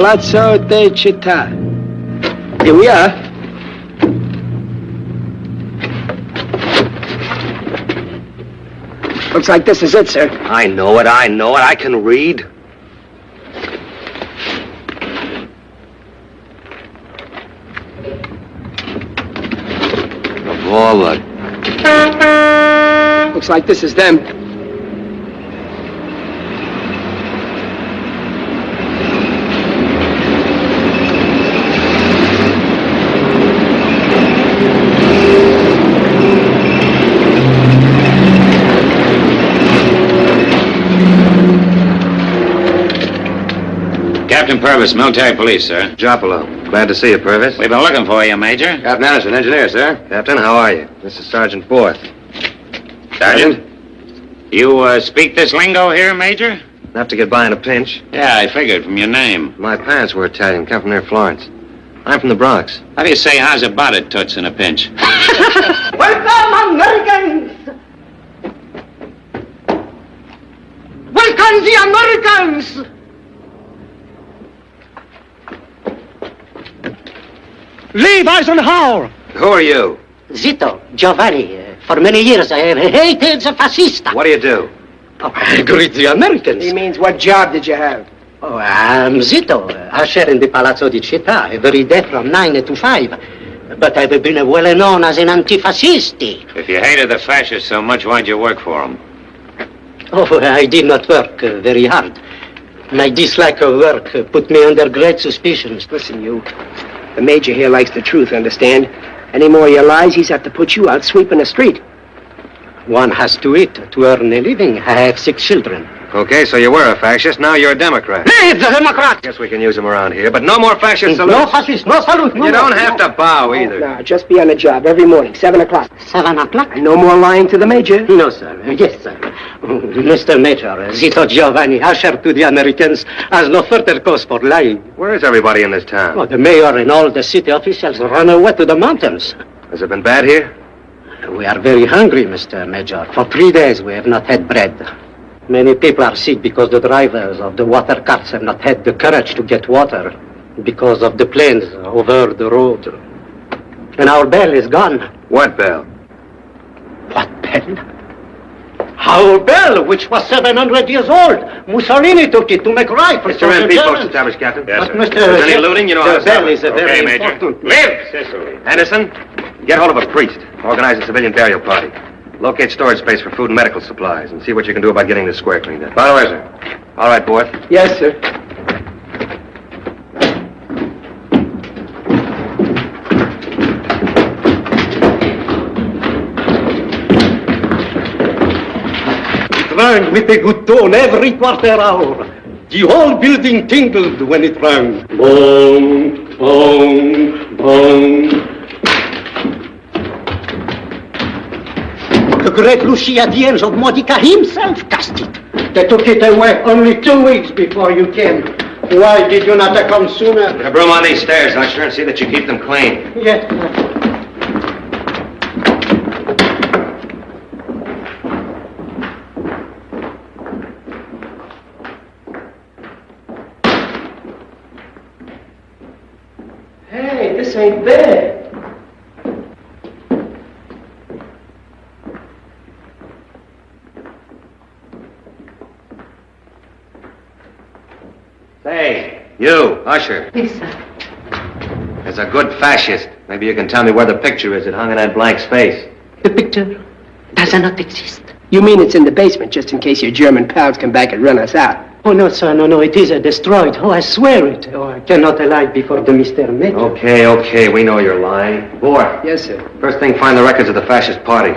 Palazzo de Città. Here we are. Looks like this is it, sir. I know it. I can read. Of all the... Looks like this is them. Captain Purvis, military police, sir. Jopolo. Glad to see you, Purvis. We've been looking for you, Major. Captain Anderson, engineer, sir. Captain, how are you? This is Sergeant Borth. Sergeant? You speak this lingo here, Major? Enough to get by in a pinch. Yeah, I figured from your name. My parents were Italian, come from near Florence. I'm from the Bronx. How do you say how's about it, Toots, in a pinch? Welcome, Americans! Welcome, the Americans! Leave Eisenhower! Who are you? Zito, Giovanni. For many years I have hated the fascista. What do you do? Oh, I greet the Americans. He means, what job did you have? Oh, I'm Zito, usher in the Palazzo di Città, every day from 9 to 5. But I've been well known as an anti-fascisti. If you hated the fascists so much, why'd you work for them? Oh, I did not work very hard. My dislike of work put me under great suspicions. Listen, you. The major here likes the truth, understand? Any more of your lies, he's have to put you out sweeping the street. One has to eat to earn a living. I have 6 children. Okay, so you were a fascist, now you're a Democrat. Leave the Democrat! Guess we can use them around here, but no more fascist salutes. No fascist, no salute. You don't have to bow either. No, just be on the job every morning, 7 o'clock. 7 o'clock? And no more lying to the major. No, sir. Yes, sir. Mr. Major, Zito Giovanni, usher to the Americans, has no further cause for lying. Where is everybody in this town? Oh, the mayor and all the city officials run away to the mountains. Has it been bad here? We are very hungry, Mr. Major. For 3 days we have not had bread. Many people are sick because the drivers of the water carts have not had the courage to get water because of the planes over the road. And our bell is gone. What bell? What bell? Our bell, which was 700 years old. Mussolini took it to make right for Mr. MP, post established, Captain. Yes, But, sir. Mr. If there's any looting, you know how to the bell stop it. is a very Okay, Major. important... Live, Sicily. Anderson, get hold of a priest. Organize a civilian burial party. Locate storage space for food and medical supplies, and see what you can do about getting this square cleaned up. By the way, sir. All right, Borth. Yes, sir. It rang with a good tone every quarter hour. The whole building tingled when it rang. Boom, boom, boom. The great Lucia Diaz of Modica himself cast it. They took it away only 2 weeks before you came. Why did you not come sooner? Get a broom on these stairs, and I'll sure and see that you keep them clean. Yes. Hey, this ain't bad. Say, you, usher. Yes, sir. There's a good fascist. Maybe you can tell me where the picture is that hung in that blank space. The picture does not exist. You mean it's in the basement, just in case your German pals come back and run us out? Oh, no, sir, no, it is destroyed. Oh, I swear it. Oh, I cannot lie before the Mr. Major. Okay, we know you're lying. Borth, Yes, sir. first thing, find the records of the fascist party.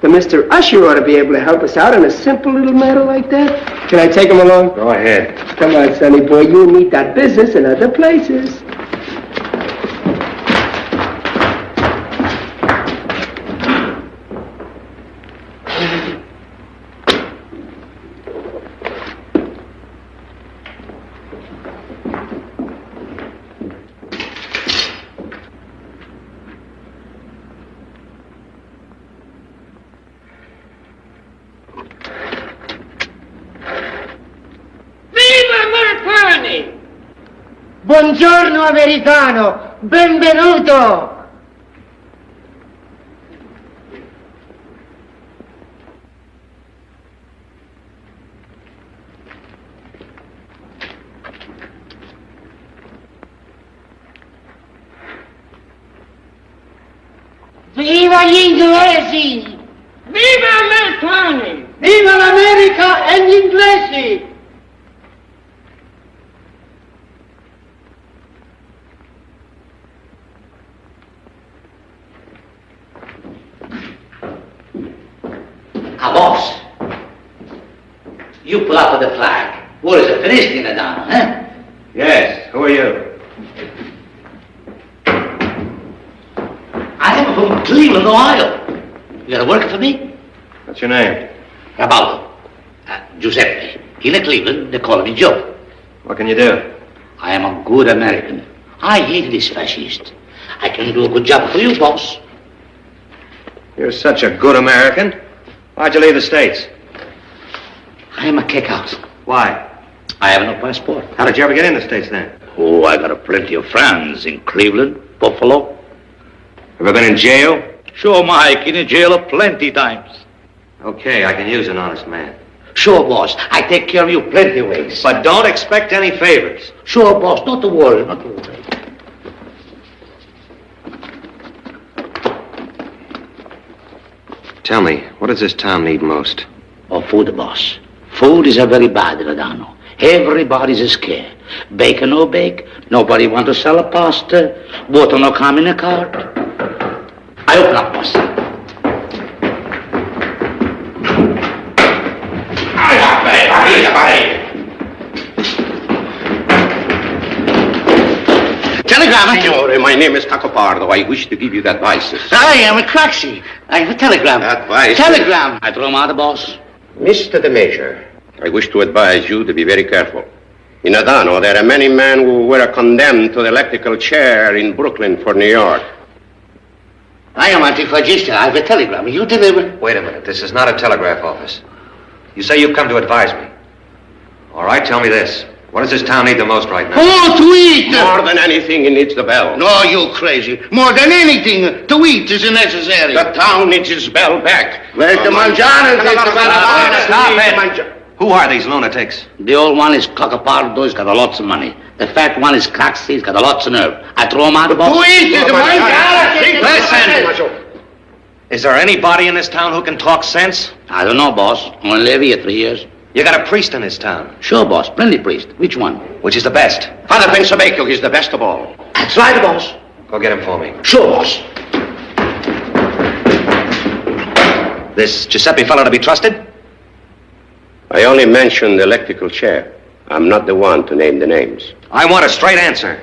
The Mr. Usher ought to be able to help us out on a simple little matter like that. Can I take him along? Go ahead. Come on, sonny boy, you need that business in other places. Buongiorno, americano. Benvenuto. Viva gli inglesi! Viva americani! Viva l'America e gli inglesi! Boss, you pull out the flag. War is finished in Adano, eh? Yes, who are you? I am from Cleveland, Ohio. You got a worker for me? What's your name? Caballo. Giuseppe. In Cleveland, they call me Joe. What can you do? I am a good American. I hate this fascist. I can do a good job for you, boss. You're such a good American. Why'd you leave the States? I am a kick-out. Why? I have no passport. How did you ever get in the States then? Oh, I got plenty of friends in Cleveland, Buffalo. Ever been in jail? Sure, Mike, in jail plenty times. Okay, I can use an honest man. Sure, boss. I take care of you plenty ways. But don't expect any favors. Sure, boss. Not to worry, not to worry. Tell me, what does this town need most? Oh, food, boss. Food is a very bad in Adano. Everybody's scared. Bake or no bake, nobody want to sell a pasta. Water no come in a cart. I open up, boss. Telegram. Signore, my name is Cacopardo. I wish to give you the advice. I am a craxy. I have a telegram. Advice? Telegram. I throw him out, boss. Mr. the Major, I wish to advise you to be very careful. In Adano, there are many men who were condemned to the electrical chair in Brooklyn for New York. I am anti-fascista. I have a telegram. You deliver. Wait a minute, this is not a telegraph office. You say you've come to advise me. All right, tell me this. What does this town need the most right now? Oh, to eat! More than anything, it needs the bell. No, you crazy. More than anything, to eat is necessary. The town needs its bell back. Where's the mangiare? Stop it! Who are these lunatics? The old one is Cacopardo. He's got a lots of money. The fat one is Craxy. He's got a lots of nerve. I throw him out, boss. To eat is the mangiare! Listen! Is there anybody in this town who can talk sense? I don't know, boss. Only live here 3 years. You got a priest in this town. Sure, boss. Plenty priest. Which one? Which is the best? Father Pensabacco is the best of all. That's right, boss. Go get him for me. Sure, boss. This Giuseppe fellow to be trusted? I only mentioned the electrical chair. I'm not the one to name the names. I want a straight answer.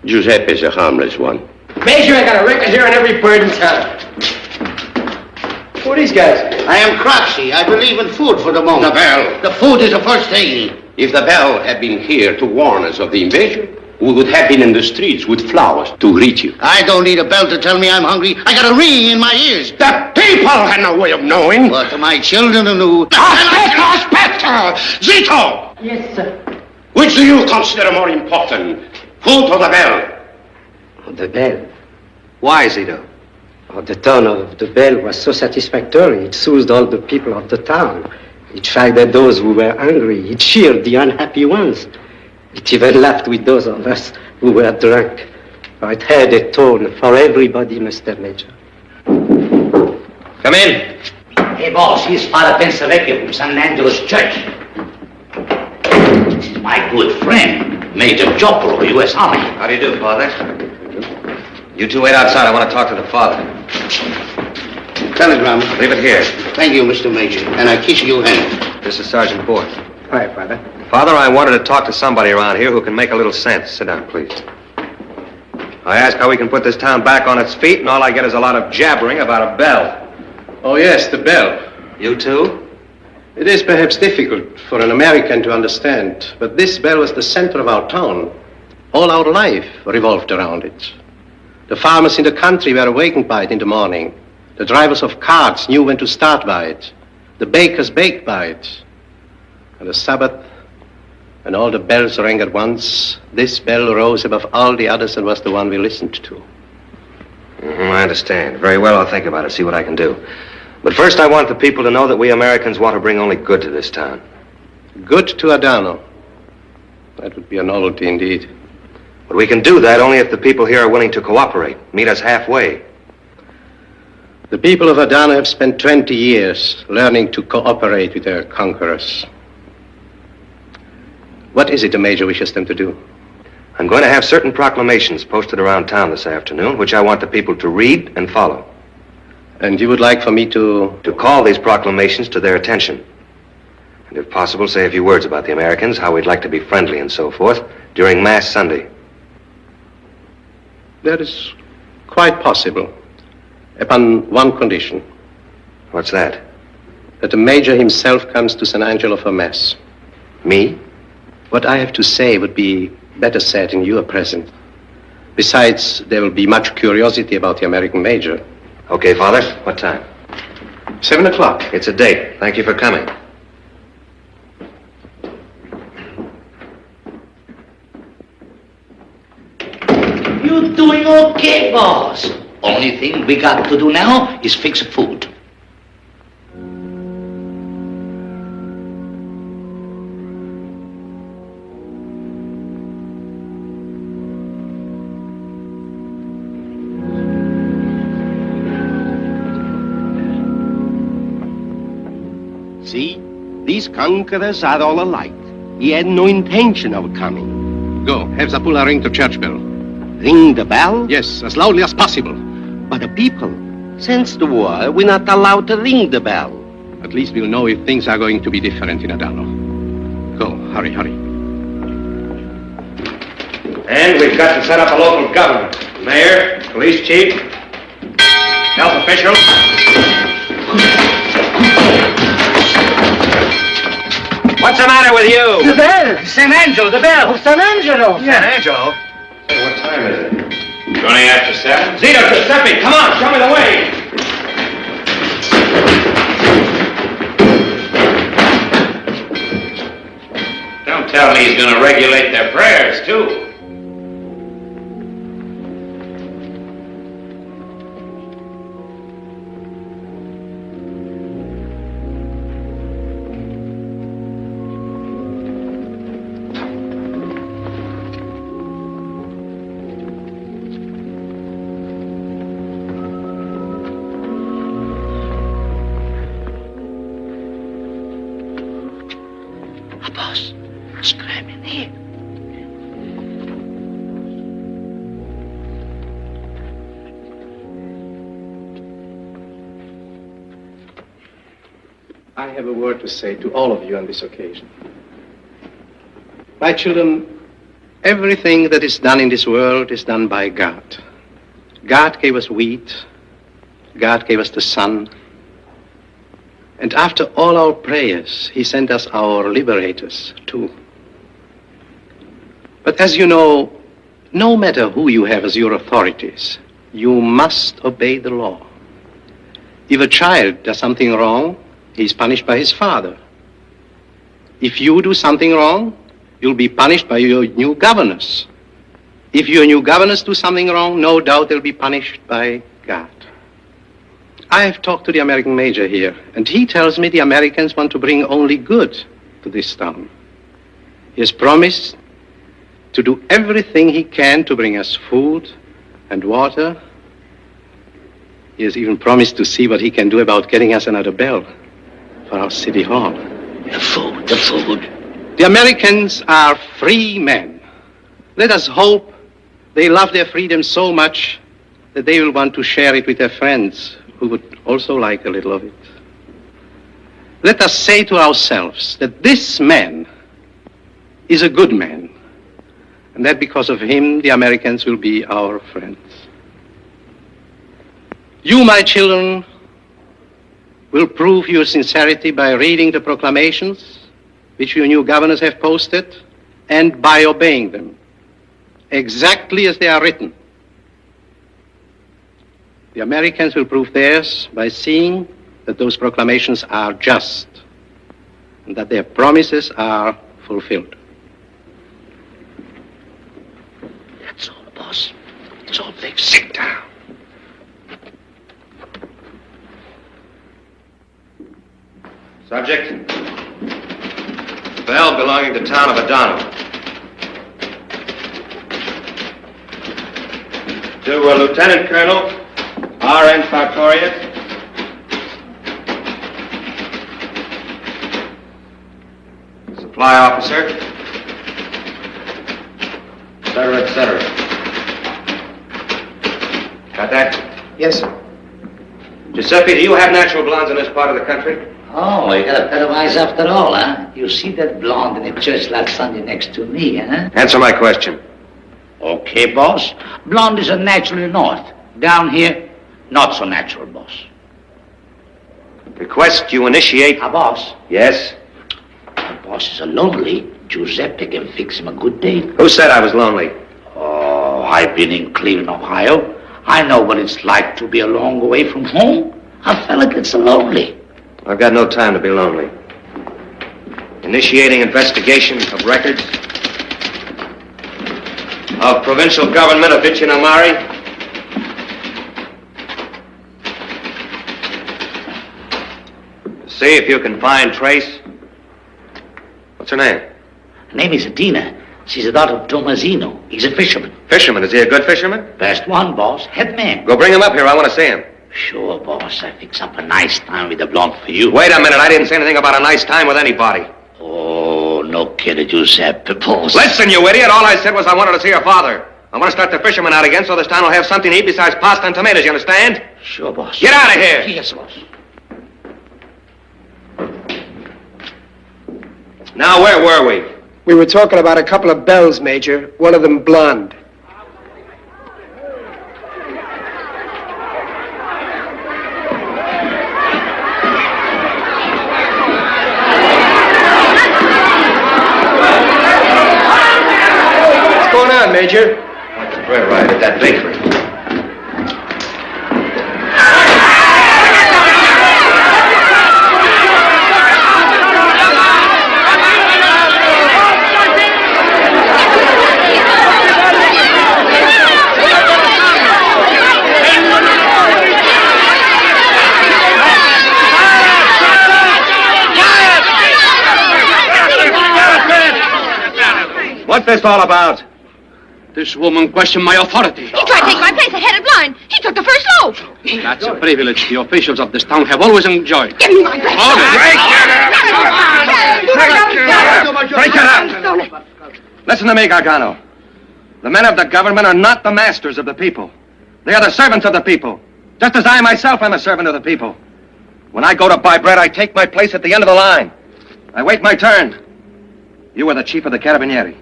Giuseppe is a harmless one. Major, I got a record here on every bird in town. Who are these guys? I am Craxy. I believe in food for the moment. The bell. The food is the first thing. If the bell had been here to warn us of the invasion, we would have been in the streets with flowers to greet you. I don't need a bell to tell me I'm hungry. I got a ring in my ears. The people had no way of knowing. But my children knew. Aspetta! Zito! Yes, sir. Which do you consider more important, food or the bell? The bell. Why, Zito? The tone of the bell was so satisfactory. It soothed all the people of the town. It chided those who were angry. It cheered the unhappy ones. It even laughed with those of us who were drunk. It had a tone for everybody, Mr. Major. Come in. Hey, boss, he's Father Pensavecchio from San Angelo's church. This is my good friend, Major Joppolo, U.S. Army. How do you do, Father? You two wait outside. I want to talk to the father. Telegram. Leave it here. Thank you, Mr. Major, and I kiss your hand. This is Sergeant Ford. Hi, Father. Father, I wanted to talk to somebody around here who can make a little sense. Sit down, please. I ask how we can put this town back on its feet, and all I get is a lot of jabbering about a bell. Oh, yes, the bell. You too? It is perhaps difficult for an American to understand, but this bell was the center of our town. All our life revolved around it. The farmers in the country were awakened by it in the morning. The drivers of carts knew when to start by it. The bakers baked by it. And the Sabbath and all the bells rang at once, this bell rose above all the others and was the one we listened to. I understand. Very well, I'll think about it, see what I can do. But first, I want the people to know that we Americans want to bring only good to this town. Good to Adano. That would be a novelty indeed. But we can do that only if the people here are willing to cooperate, meet us halfway. The people of Adano have spent 20 years learning to cooperate with their conquerors. What is it the Major wishes them to do? I'm going to have certain proclamations posted around town this afternoon, which I want the people to read and follow. And you would like for me to... To call these proclamations to their attention. And if possible, say a few words about the Americans, how we'd like to be friendly and so forth, during Mass Sunday. That is quite possible, upon one condition. What's that? That the Major himself comes to San Angelo for Mass. Me? What I have to say would be better said in your presence. Besides, there will be much curiosity about the American Major. Okay, Father. What time? 7 o'clock. It's a date. Thank you for coming. You're doing okay, boss. Only thing we got to do now is fix food. See? These conquerors are all alike. He had no intention of coming. Go, have Zapula ring the church bell. Ring the bell? Yes, as loudly as possible. But the people, since the war, we're not allowed to ring the bell. At least we'll know if things are going to be different in Adano. Go, hurry, hurry. And we've got to set up a local government. Mayor, police chief, health officials. What's the matter with you? The bell! San Angelo, the bell. Oh, San Angelo! San Angelo? Hey, what time is it? 20 after 7. Zito, Giuseppe, come on, show me the way. Don't tell me he's going to regulate their prayers, too. Boss, screaming here. I have a word to say to all of you on this occasion. My children, everything that is done in this world is done by God. God gave us wheat. God gave us the sun. And after all our prayers, he sent us our liberators, too. But as you know, no matter who you have as your authorities, you must obey the law. If a child does something wrong, he's punished by his father. If you do something wrong, you'll be punished by your new governors. If your new governors do something wrong, no doubt they'll be punished by God. I have talked to the American Major here, and he tells me the Americans want to bring only good to this town. He has promised to do everything he can to bring us food and water. He has even promised to see what he can do about getting us another bell for our city hall. The food. The Americans are free men. Let us hope they love their freedom so much that they will want to share it with their friends who would also like a little of it. Let us say to ourselves that this man is a good man, and that because of him, the Americans will be our friends. You, my children, will prove your sincerity by reading the proclamations which your new governors have posted and by obeying them exactly as they are written. The Americans will prove theirs by seeing that those proclamations are just and that their promises are fulfilled. It's all fixed. Sit down. Subject. Bell belonging to town of Adano. To Lieutenant Colonel R.N. Sartorius. Supply officer. Et cetera. Got that? Yes, sir. Giuseppe, do you have natural blondes in this part of the country? Oh, you got a pair of eyes after all, huh? You see that blonde in the church last Sunday next to me, huh? Answer my question. Okay, boss. Blonde is a natural north. Down here, not so natural, boss. Request you initiate. Boss. Yes? The boss is a lonely. Giuseppe can fix him a good date. Who said I was lonely? Oh, I've been in Cleveland, Ohio. I know what it's like to be a long way from home. A fella gets lonely. I've got no time to be lonely. Initiating investigation of records of provincial government of Vichinamari. See if you can find trace. What's her name? Her name is Adina. She's a daughter of Tommasino. He's a fisherman. Fisherman? Is he a good fisherman? Best one, boss. Head man. Go bring him up here. I want to see him. Sure, boss. I fix up a nice time with the blonde for you. Wait a minute. I didn't say anything about a nice time with anybody. Oh, no kidding, Giuseppe, boss. Listen, you idiot. All I said was I wanted to see your father. I want to start the fishermen out again so this town will have something to eat besides pasta and tomatoes, you understand? Sure, boss. Get out of here. Yes, boss. Now, where were we? We were talking about a couple of bells, Major. One of them blonde. What's going on, Major? Like the bread right at that bakery. What's this all about? This woman questioned my authority. He tried to take my place at head of line. He took the first loaf. That's a privilege the officials of this town have always enjoyed. Give me my place. Break it up! Listen to me, Gargano. The men of the government are not the masters of the people. They are the servants of the people. Just as I myself am a servant of the people. When I go to buy bread, I take my place at the end of the line. I wait my turn. You are the chief of the Carabinieri.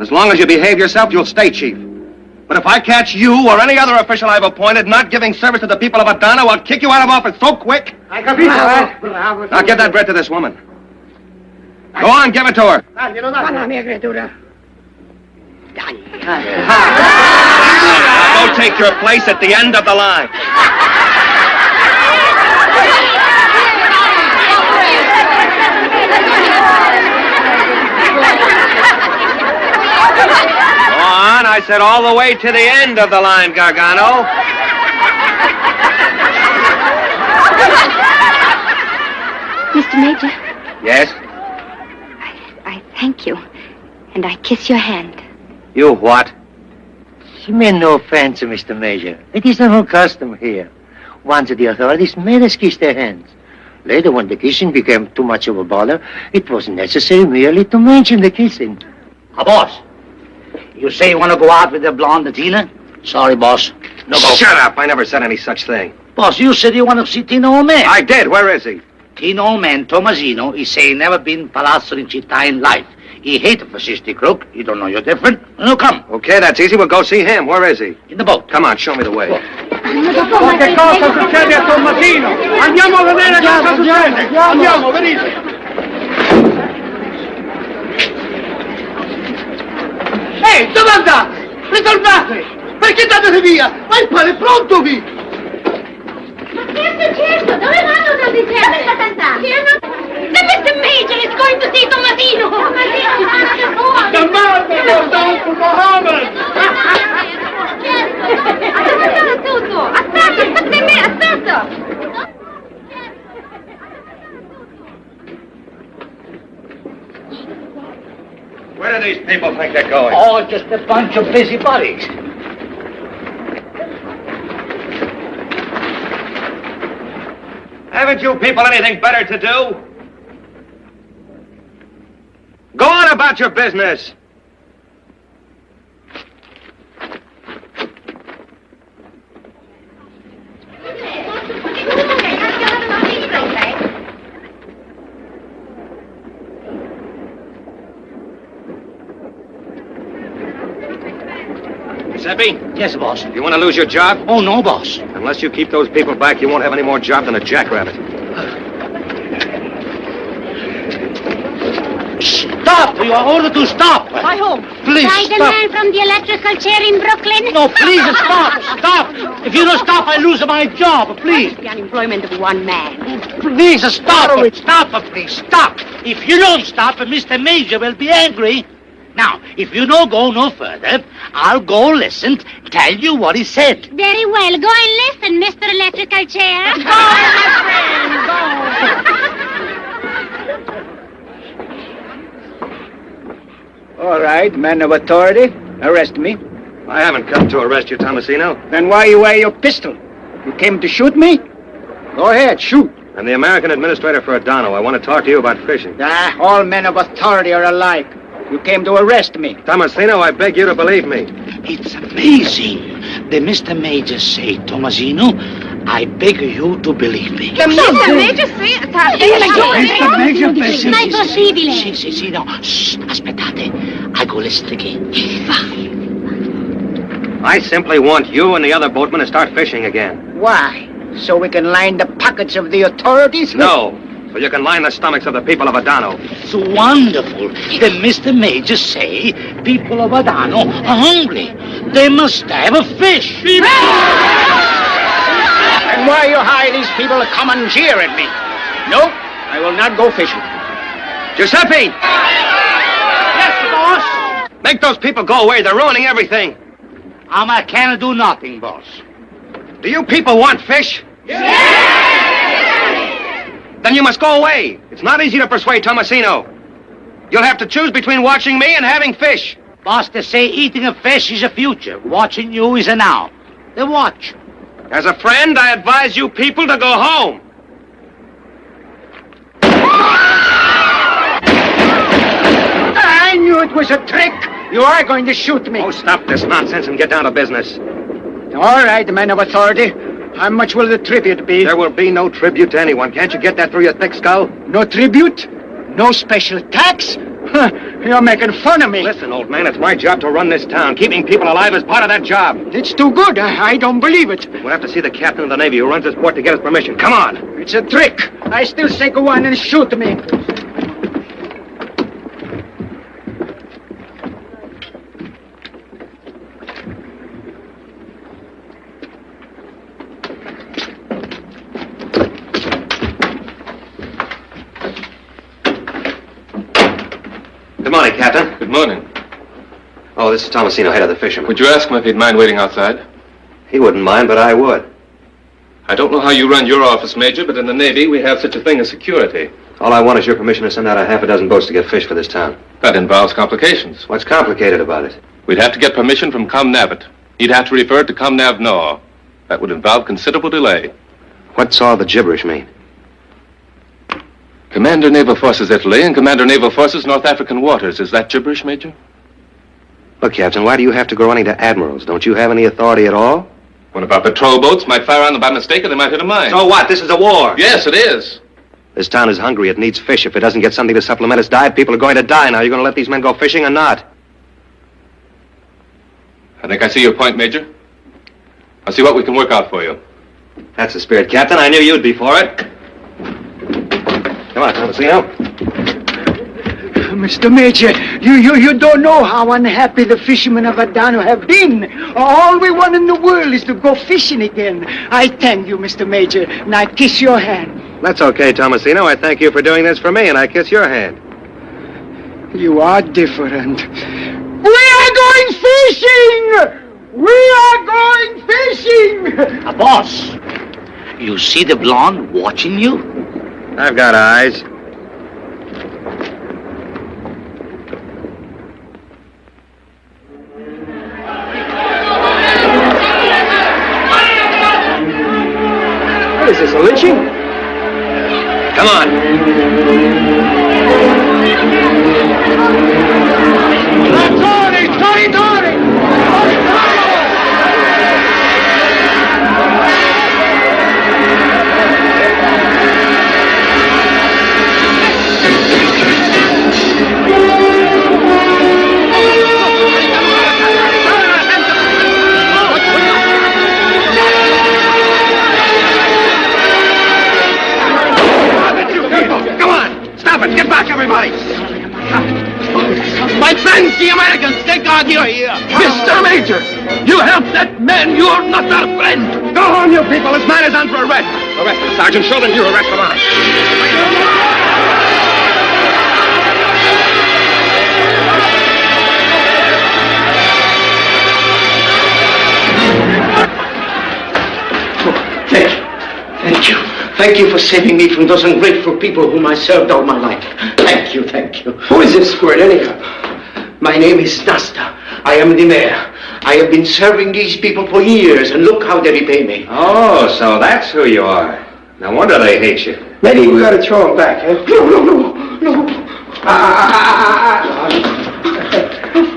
As long as you behave yourself, you'll stay chief. But if I catch you or any other official I've appointed not giving service to the people of Adano, I'll kick you out of office so quick. Bravo. Now give that bread to this woman. Go on, give it to her. Now go take your place at the end of the line. Go on, I said all the way to the end of the line, Gargano. Mr. Major, Yes? I thank you, and I kiss your hand. You what? She meant no offense, Mr. Major. It is no custom here. Once the authorities made us kiss their hands. Later, when the kissing became too much of a bother, it was necessary merely to mention the kissing. Boss, you say you want to go out with the blonde Adina? Sorry, boss. No go. Shut up. I never said any such thing. Boss, you said you want to see Tino Old Man. I did. Where is he? Tino Old Man, Tommasino, he say he never been Palazzo in Città in life. He hate a fascistic crook. He don't know you're different. No, come. Okay, that's easy. We'll go see him. Where is he? In the boat. Come on, show me the way. Che cosa succede a Tommasino? Andiamo a vedere cosa succede. Andiamo, venite. Ehi, dove andate? Ritornate! Perché andate via? Ma il pane è pronto qui! Ma certo, dove vanno tanti gente? Sta cantando. The Mr. Major is going to see Tommasino. The man that goes down to Mohammed! Where do these people think they're going? Oh, just a bunch of busybodies. Haven't you people anything better to do? Go on about your business. Giuseppe? Yes, boss. You want to lose your job? Oh, no, boss. Unless you keep those people back, you won't have any more job than a jackrabbit. Stop! You are ordered to stop. By whom? Please, By the stop. man from the electrical chair in Brooklyn. No, please, stop. Stop. If you don't stop, I lose my job. Please. The unemployment of one man. Please, stop. Stop, please. Stop. If you don't stop, Mr. Major will be angry. Now, if you don't go no further, I'll go listen, tell you what he said. Very well. Go and listen, Mr. Electrical Chair. Go, my friend, go. All right, men of authority, arrest me. I haven't come to arrest you, Tomasino. Then why you wear your pistol? You came to shoot me? Go ahead, shoot. I'm the American administrator for Adano. I want to talk to you about fishing. Ah, all men of authority are alike. You came to arrest me. Tomasino, I beg you to believe me. It's amazing. The Mr. Major say, Tomasino, I beg you to believe me. The Mr. Major say... Mr. Major, please. Ma è possibile? Sì, no. Shh, aspettate. I go listen again. I simply want you and the other boatmen to start fishing again. Why? So we can line the pockets of the authorities? No. So you can line the stomachs of the people of Adano. It's wonderful. The Mr. Major say people of Adano are hungry. They must have a fish. And why you hire these people to come and jeer at me? No, I will not go fishing. Giuseppe! Yes, boss. Make those people go away. They're ruining everything. I can't do nothing, boss. Do you people want fish? Yes! Then you must go away. It's not easy to persuade Tomasino. You'll have to choose between watching me and having fish. Boss, they say eating a fish is a future. Watching you is a now. They watch. As a friend, I advise you people to go home. I knew it was a trick. You are going to shoot me. Oh, stop this nonsense and get down to business. All right, men of authority. How much will the tribute be? There will be no tribute to anyone. Can't you get that through your thick skull? No tribute? No special tax? You're making fun of me. Listen, old man, it's my job to run this town. Keeping people alive is part of that job. It's too good. I don't believe it. We'll have to see the captain of the Navy who runs this port to get his permission. Come on. It's a trick. I still say go on and shoot me. Good morning, Captain. Good morning. Oh, this is Tomasino, head of the fishermen. Would you ask him if he'd mind waiting outside? He wouldn't mind, but I would. I don't know how you run your office, Major, but in the Navy we have such a thing as security. All I want is your permission to send out a half a dozen boats to get fish for this town. That involves complications. What's complicated about it? We'd have to get permission from Comnavit. He'd have to refer it to Comnav Nor. That would involve considerable delay. What's all the gibberish mean? Commander Naval Forces Italy and Commander Naval Forces North African Waters. Is that gibberish, Major? Look, Captain, why do you have to go running to admirals? Don't you have any authority at all? What about patrol boats? Might fire on them by mistake or they might hit a mine. So what? This is a war. Yes, it is. This town is hungry. It needs fish. If it doesn't get something to supplement its diet, people are going to die. Now, you're going to let these men go fishing or not? I think I see your point, Major. I'll see what we can work out for you. That's the spirit, Captain. I knew you'd be for it. Come on, Tomasino. Mr. Major, you don't know how unhappy the fishermen of Adano have been. All we want in the world is to go fishing again. I thank you, Mr. Major, and I kiss your hand. That's okay, Tomasino. I thank you for doing this for me, and I kiss your hand. You are different. We are going fishing! We are going fishing! Boss, you see the blonde watching you? I've got eyes. What is this, a lynching? Come on. Get back, everybody! My friends, the Americans, thank God you're here. Mr. Major, you helped that man. You're not our friend. Go home, you people. This man is under arrest. Arrest him, Sergeant. Show them you arrest him on. Thank you. Thank you for saving me from those ungrateful people whom I served all my life. Thank you, thank you. Who is this squirt, anyhow? My name is Nasta. I am the mayor. I have been serving these people for years, and look how they repay me. Oh, so that's who you are. No wonder they hate you. Maybe we ought to throw him back, huh? No.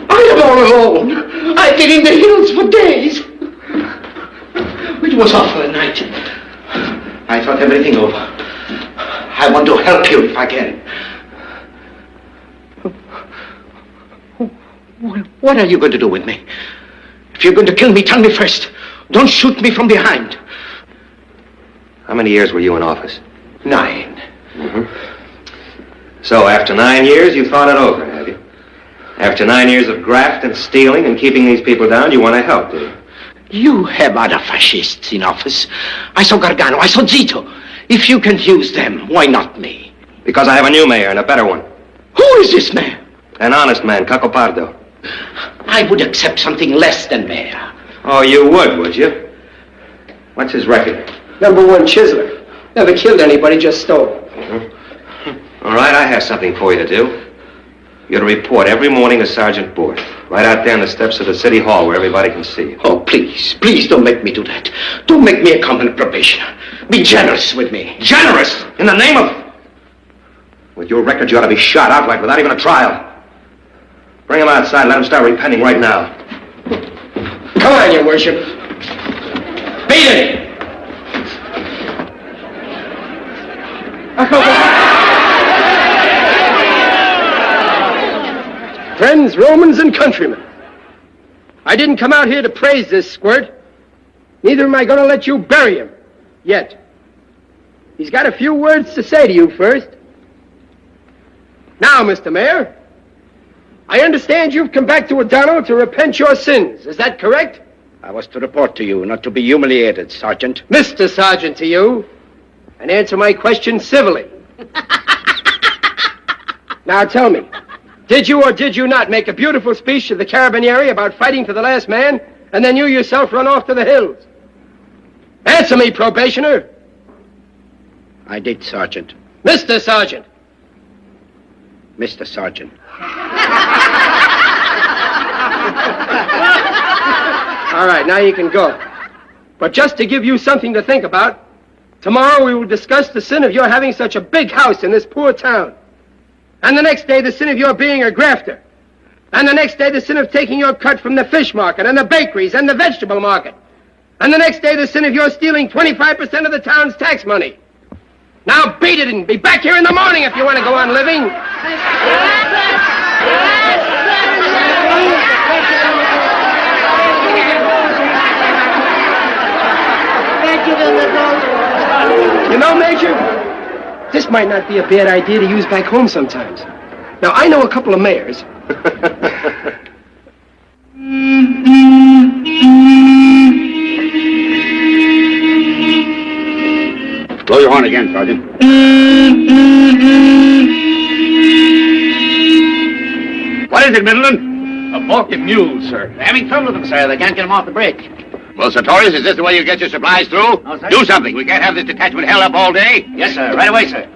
I am all alone. I've been in the hills for days. It was awful at night. I thought everything over. I want to help you if I can. What are you going to do with me? If you're going to kill me, tell me first. Don't shoot me from behind. How many years were you in office? 9. Mm-hmm. So after 9 years, you thought it over, have you? After 9 years of graft and stealing and keeping these people down, you want to help, do you? You have other fascists in office. I saw Gargano, I saw Zito. If you can use them, why not me? Because I have a new mayor and a better one. Who is this man? An honest man, Caco Pardo. I would accept something less than mayor. Oh, you would you? What's his record? #1 chiseler. Never killed anybody, just stole. All right, I have something for you to do. You're to report every morning to Sergeant Board. Right out there on the steps of the city hall where everybody can see you. Oh, please don't make me do that. Don't make me a common probationer. Be generous with me. Generous? In the name of... With your record, you ought to be shot outright without even a trial. Bring him outside. Let him start repenting right now. Come on, your worship. Beat it! Friends, Romans, and countrymen, I didn't come out here to praise this squirt. Neither am I going to let you bury him. Yet. He's got a few words to say to you first. Now, Mr. Mayor, I understand you've come back to Adano to repent your sins. Is that correct? I was to report to you, not to be humiliated, Sergeant. Mr. Sergeant to you, and answer my question civilly. Now tell me, did you or did you not make a beautiful speech to the Carabinieri about fighting to the last man, and then you yourself run off to the hills? Answer me, probationer. I did, Sergeant. Mr. Sergeant. Mr. Sergeant. All right, now you can go. But just to give you something to think about, tomorrow we will discuss the sin of your having such a big house in this poor town. And the next day, the sin of your being a grafter. And the next day, the sin of taking your cut from the fish market and the bakeries and the vegetable market. And the next day, the sin of your stealing 25% of the town's tax money. Now beat it and be back here in the morning if you want to go on living. You know, Major, this might not be a bad idea to use back home sometimes. Now, I know a couple of mayors. Blow your horn again, Sergeant. What is it, Middleton? A balking mule, sir. They're having trouble with them, sir. They can't get them off the bridge. Well, Sartorius, is this the way you get your supplies through? No, sir. Do something. We can't have this detachment held up all day. Yes, sir. Right away, sir.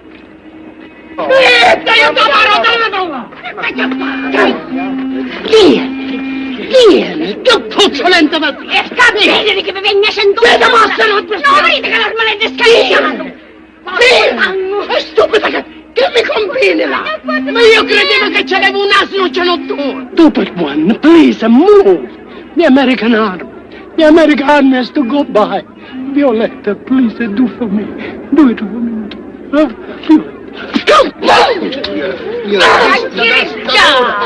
Tierney, che puzzolente ma... E sta bene che vi venga sentito! Vede, vostro non per... Non vedete che la smalette scaricato! È stupida che mi combini là! Ma io credevo che c'avevo un asino ce l'ho tu! Stupid one, please, move! The American Army! The American Army has to go by! Violetta, please, do for me! Do it for me! Violetta! Come on!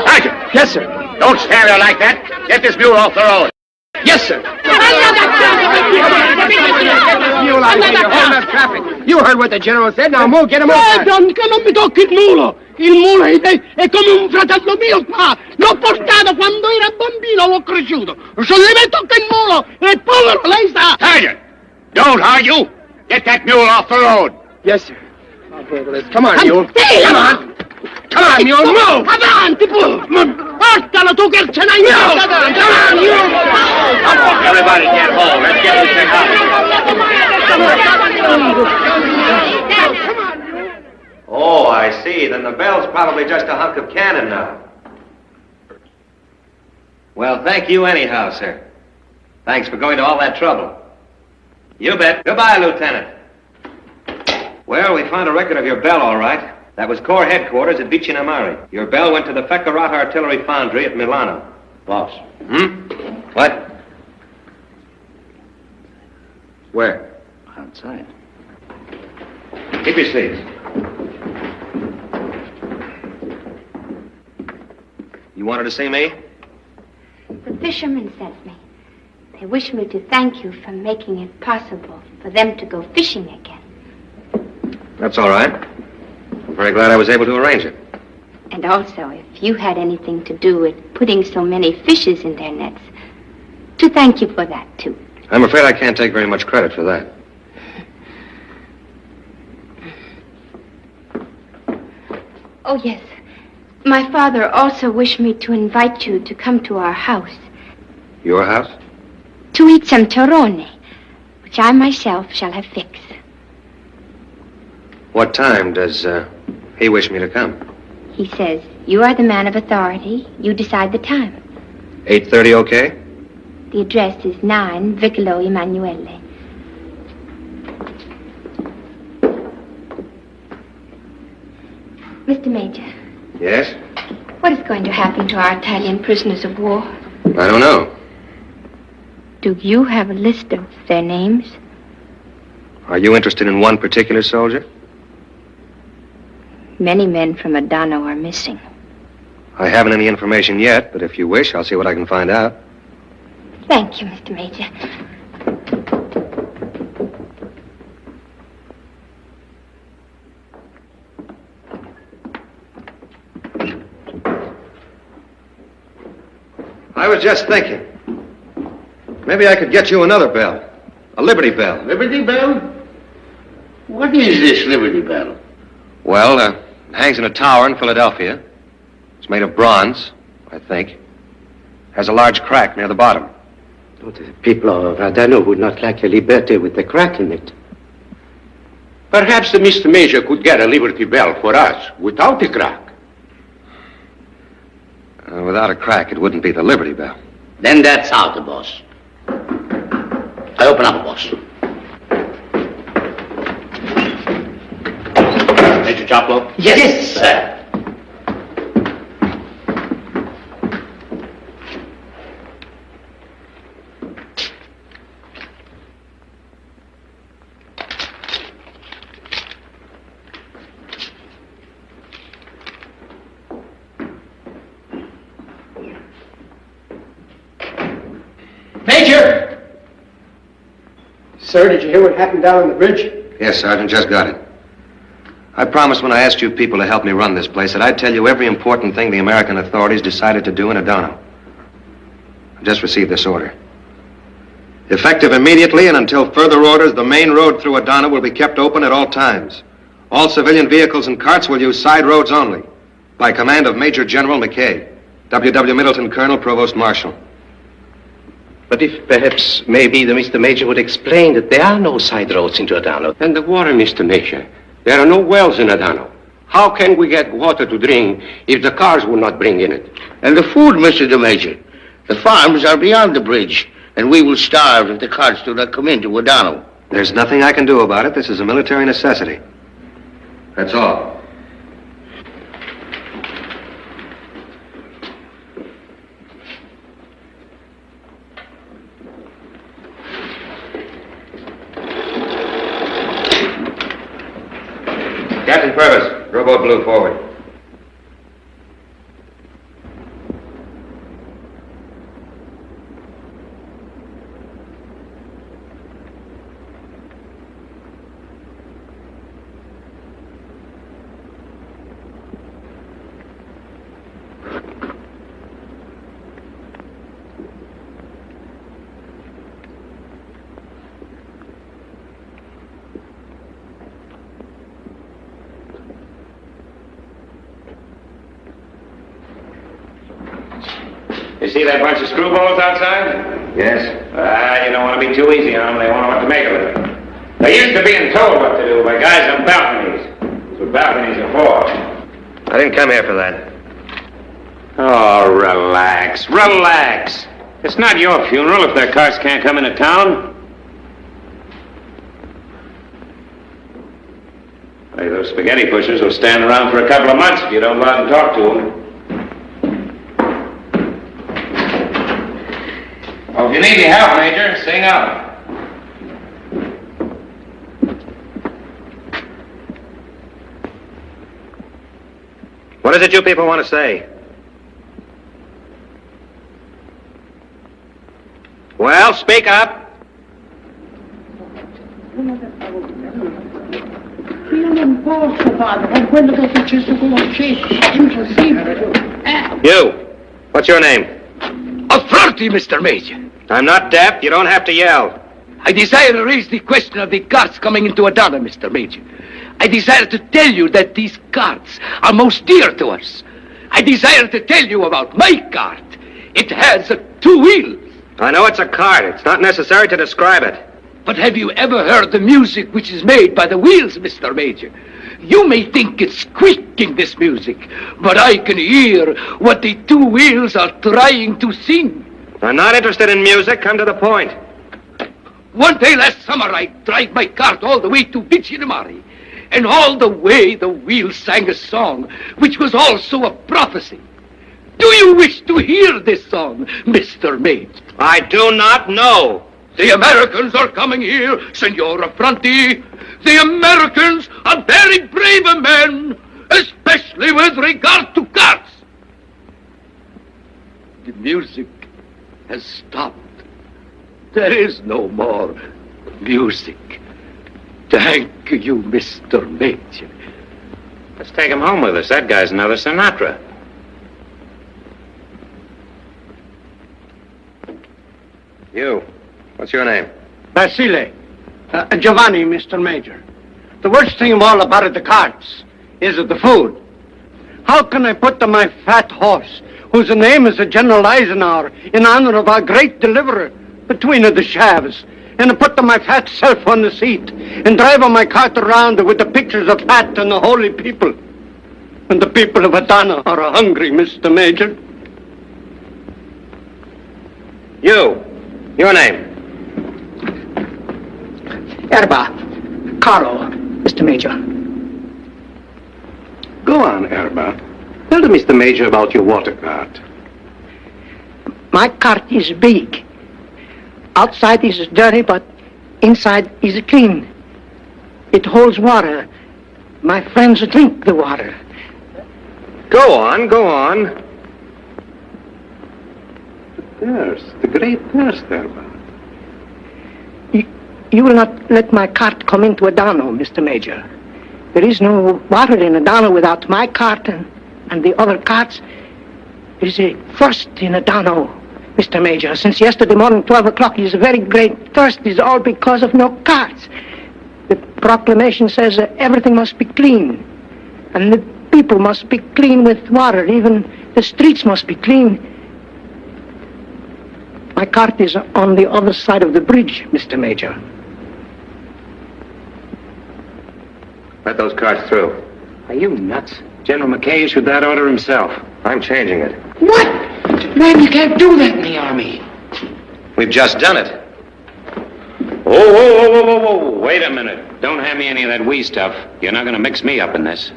Sergeant! Yes, sir. Don't stand there like that. Get this mule off the road. Yes, sir. Mule out of here. You're holding up traffic. You heard what the general said. Now move, get him off. Don, che non mi tocchi il mulo! Il mulo è come un fratello mio qua! L'ho portato quando era bambino, l'ho cresciuto! Se le mi tocca il mulo, è povero, lei sa! Sergeant! Don't argue. Get that mule off the road. Yes, sir. Come on, mule. Come on. Come on, mule, move! Avanti, portalo tu che ce n'hai! Come on, mule! Everybody get home. Let's get this thing out. Oh, I see. Then the bell's probably just a hunk of cannon now. Well, thank you anyhow, sir. Thanks for going to all that trouble. You bet. Goodbye, Lieutenant. Well, we found a record of your bell, all right. That was Corps headquarters at Vicinamari. Your bell went to the Feccarat Artillery Foundry at Milano. Boss. What? Where? Outside. Keep your seats. You wanted to see me? The fishermen sent me. They wish me to thank you for making it possible for them to go fishing again. That's all right. I'm very glad I was able to arrange it. And also, if you had anything to do with putting so many fishes in their nets, to thank you for that, too. I'm afraid I can't take very much credit for that. Oh, yes. My father also wished me to invite you to come to our house. Your house? To eat some torrone, which I myself shall have fixed. What time does he wish me to come? He says, you are the man of authority. You decide the time. 8:30, okay? The address is 9 Vicolo Emanuele. Mr. Major. Yes? What is going to happen to our Italian prisoners of war? I don't know. Do you have a list of their names? Are you interested in one particular soldier? Many men from Adano are missing. I haven't any information yet, but if you wish, I'll see what I can find out. Thank you, Mr. Major. I was just thinking. Maybe I could get you another bell. A Liberty Bell. Liberty Bell? What is this Liberty Bell? Well, it hangs in a tower in Philadelphia. It's made of bronze, I think. Has a large crack near the bottom. Oh, the people of Adano would not like a liberty with a crack in it. Perhaps the Mr. Major could get a Liberty Bell for us without a crack. Without a crack, it wouldn't be the Liberty Bell. Then that's out, boss. I open up, boss. Major Choplow? Yes, sir. Major! Sir, did you hear what happened down on the bridge? Yes, Sergeant, just got it. I promised when I asked you people to help me run this place that I'd tell you every important thing the American authorities decided to do in Adano. I just received this order. Effective immediately and until further orders, the main road through Adano will be kept open at all times. All civilian vehicles and carts will use side roads only. By command of Major General McKay. W. Middleton, Colonel, Provost Marshal. But if perhaps maybe the Mr. Major would explain that there are no side roads into Adano. And the water, Mr. Major. There are no wells in Adano. How can we get water to drink if the cars will not bring in it? And the food, Mr. Major. The farms are beyond the bridge, and we will starve if the carts do not come into Adano. There's nothing I can do about it. This is a military necessity. That's all. Captain Purvis, rowboat blue forward. You see that bunch of screwballs outside? Yes. You don't want to be too easy on them. They won't know what to make of it. They're used to being told what to do by guys on balconies. That's what balconies are for. I didn't come here for that. Oh, relax. Relax. It's not your funeral if their cars can't come into town. Hey, those spaghetti pushers will stand around for a couple of months if you don't go out and talk to them. Oh, if you need any help, Major, sing up. What is it you people want to say? Well, speak up. You. What's your name? Authority, Mr. Major. I'm not deaf. You don't have to yell. I desire to raise the question of the carts coming into Adano, Mr. Major. I desire to tell you that these carts are most dear to us. I desire to tell you about my cart. It has 2 wheels. I know it's a cart. It's not necessary to describe it. But have you ever heard the music which is made by the wheels, Mr. Major? You may think it's squeaking, this music, but I can hear what the 2 wheels are trying to sing. I'm not interested in music. Come to the point. One day last summer, I drive my cart all the way to Vicinamari, and all the way the wheels sang a song, which was also a prophecy. Do you wish to hear this song, Mr. Major? I do not know. The Americans are coming here, Senor Affronti. The Americans are very brave men, especially with regard to carts. The music has stopped. There is no more music. Thank you, Mr. Major. Let's take him home with us. That guy's another Sinatra. You. What's your name? Basile. Giovanni, Mr. Major. The worst thing of all about the carts is the food. How can I put to my fat horse, whose name is General Eisenhower, in honor of our great deliverer, between the shafts, and put to my fat self on the seat, and drive on my cart around with the pictures of fat and the holy people? And the people of Adano are hungry, Mr. Major. You. Your name? Erba. Carlo, Mr. Major. Go on, Erba. Tell the Mr. Major about your water cart. My cart is big. Outside is dirty, but inside is clean. It holds water. My friends drink the water. Go on, go on. The great thirst, Erba. You will not let my cart come into Adano, Mr. Major. There is no water in Adano without my cart and the other carts. There is a thirst in Adano, Mr. Major. Since yesterday morning, 12 o'clock, is a very great thirst. Is all because of no carts. The proclamation says everything must be clean. And the people must be clean with water, even The streets must be clean. My cart is on the other side of the bridge, Mr. Major. Let those carts through. Are you nuts? General McKay issued that order himself. I'm changing it. What? Man, you can't do that in the Army. We've just done it. Whoa. Wait a minute. Don't hand me any of that wee stuff. You're not going to mix me up in this.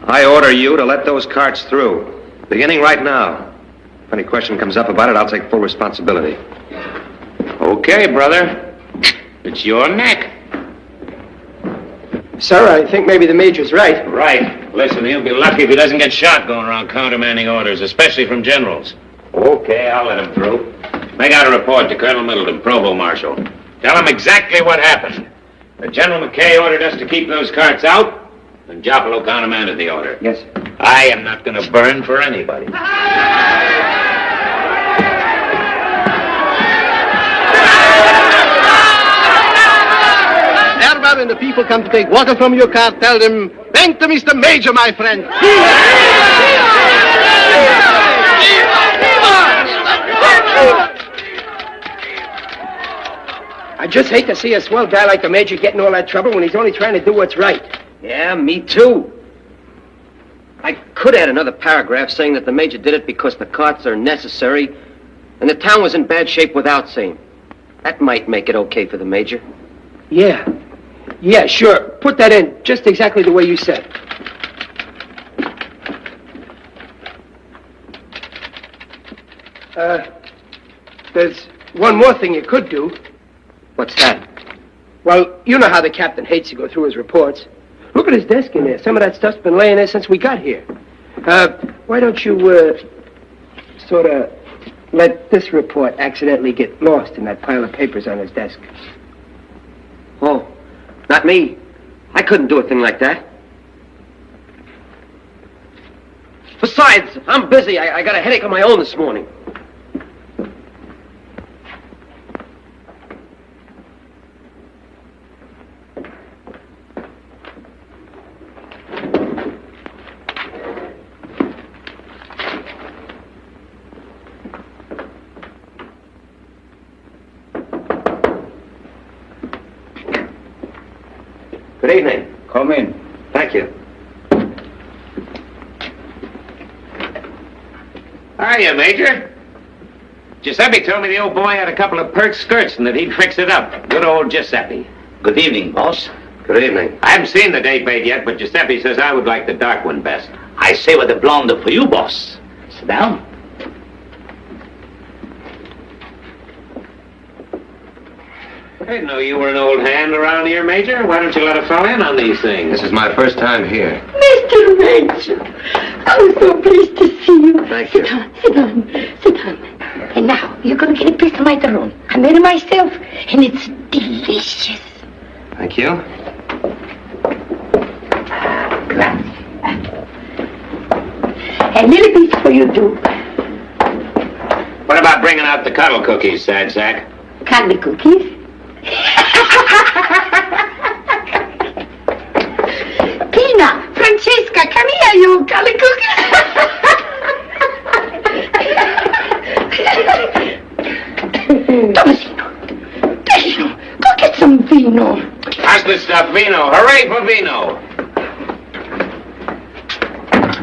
I order you to let those carts through. Beginning right now. If any question comes up about it, I'll take full responsibility. Okay, brother. It's your neck. Sir, I think maybe the Major's right. Right. Listen, he'll be lucky if he doesn't get shot going around countermanding orders, especially from generals. Okay, I'll let him through. Make out a report to Colonel Middleton, Provost Marshal. Tell him exactly what happened. That General McKay ordered us to keep those carts out, and Joppolo countermanded the order. Yes, sir. I am not going to burn for anybody. When the people come to take water from your cart, tell them, thank to Mr. Major, my friend. I just hate to see a swell guy like the Major get in all that trouble when he's only trying to do what's right. Yeah, me too. I could add another paragraph saying that the Major did it because the carts are necessary and the town was in bad shape without same. That might make it okay for the Major. Yeah, sure. Put that in just exactly the way you said. There's one more thing you could do. What's that? Well, you know how the captain hates to go through his reports. Look at his desk in there. Some of that stuff's been laying there since we got here. Why don't you, sort of let this report accidentally get lost in that pile of papers on his desk? Oh, not me. I couldn't do a thing like that. Besides, I'm busy. I got a headache of my own this morning. Good evening. Come in. Thank you. Hiya, Major. Giuseppe told me the old boy had a couple of pert skirts and that he'd fix it up. Good old Giuseppe. Good evening, boss. Good evening. I haven't seen the date made yet, but Giuseppe says I would like the dark one best. I say with the blonde for you, boss. Sit down. I didn't know you were an old hand around here, Major. Why don't you let a fellow in on these things? This is my first time here. Mr. Major, I'm so pleased to see you. Thank you. Sit down. And now, you're going to get a piece of my throne. I made it myself, and it's delicious. Thank you. A little piece for you, too. What about bringing out the cuddle cookies, Sad Sack? Cuddly cookies? Pina, Francesca, come here, you cuddly cookies. Tomasino, go get some vino. How's the stuff, vino? Hooray for vino!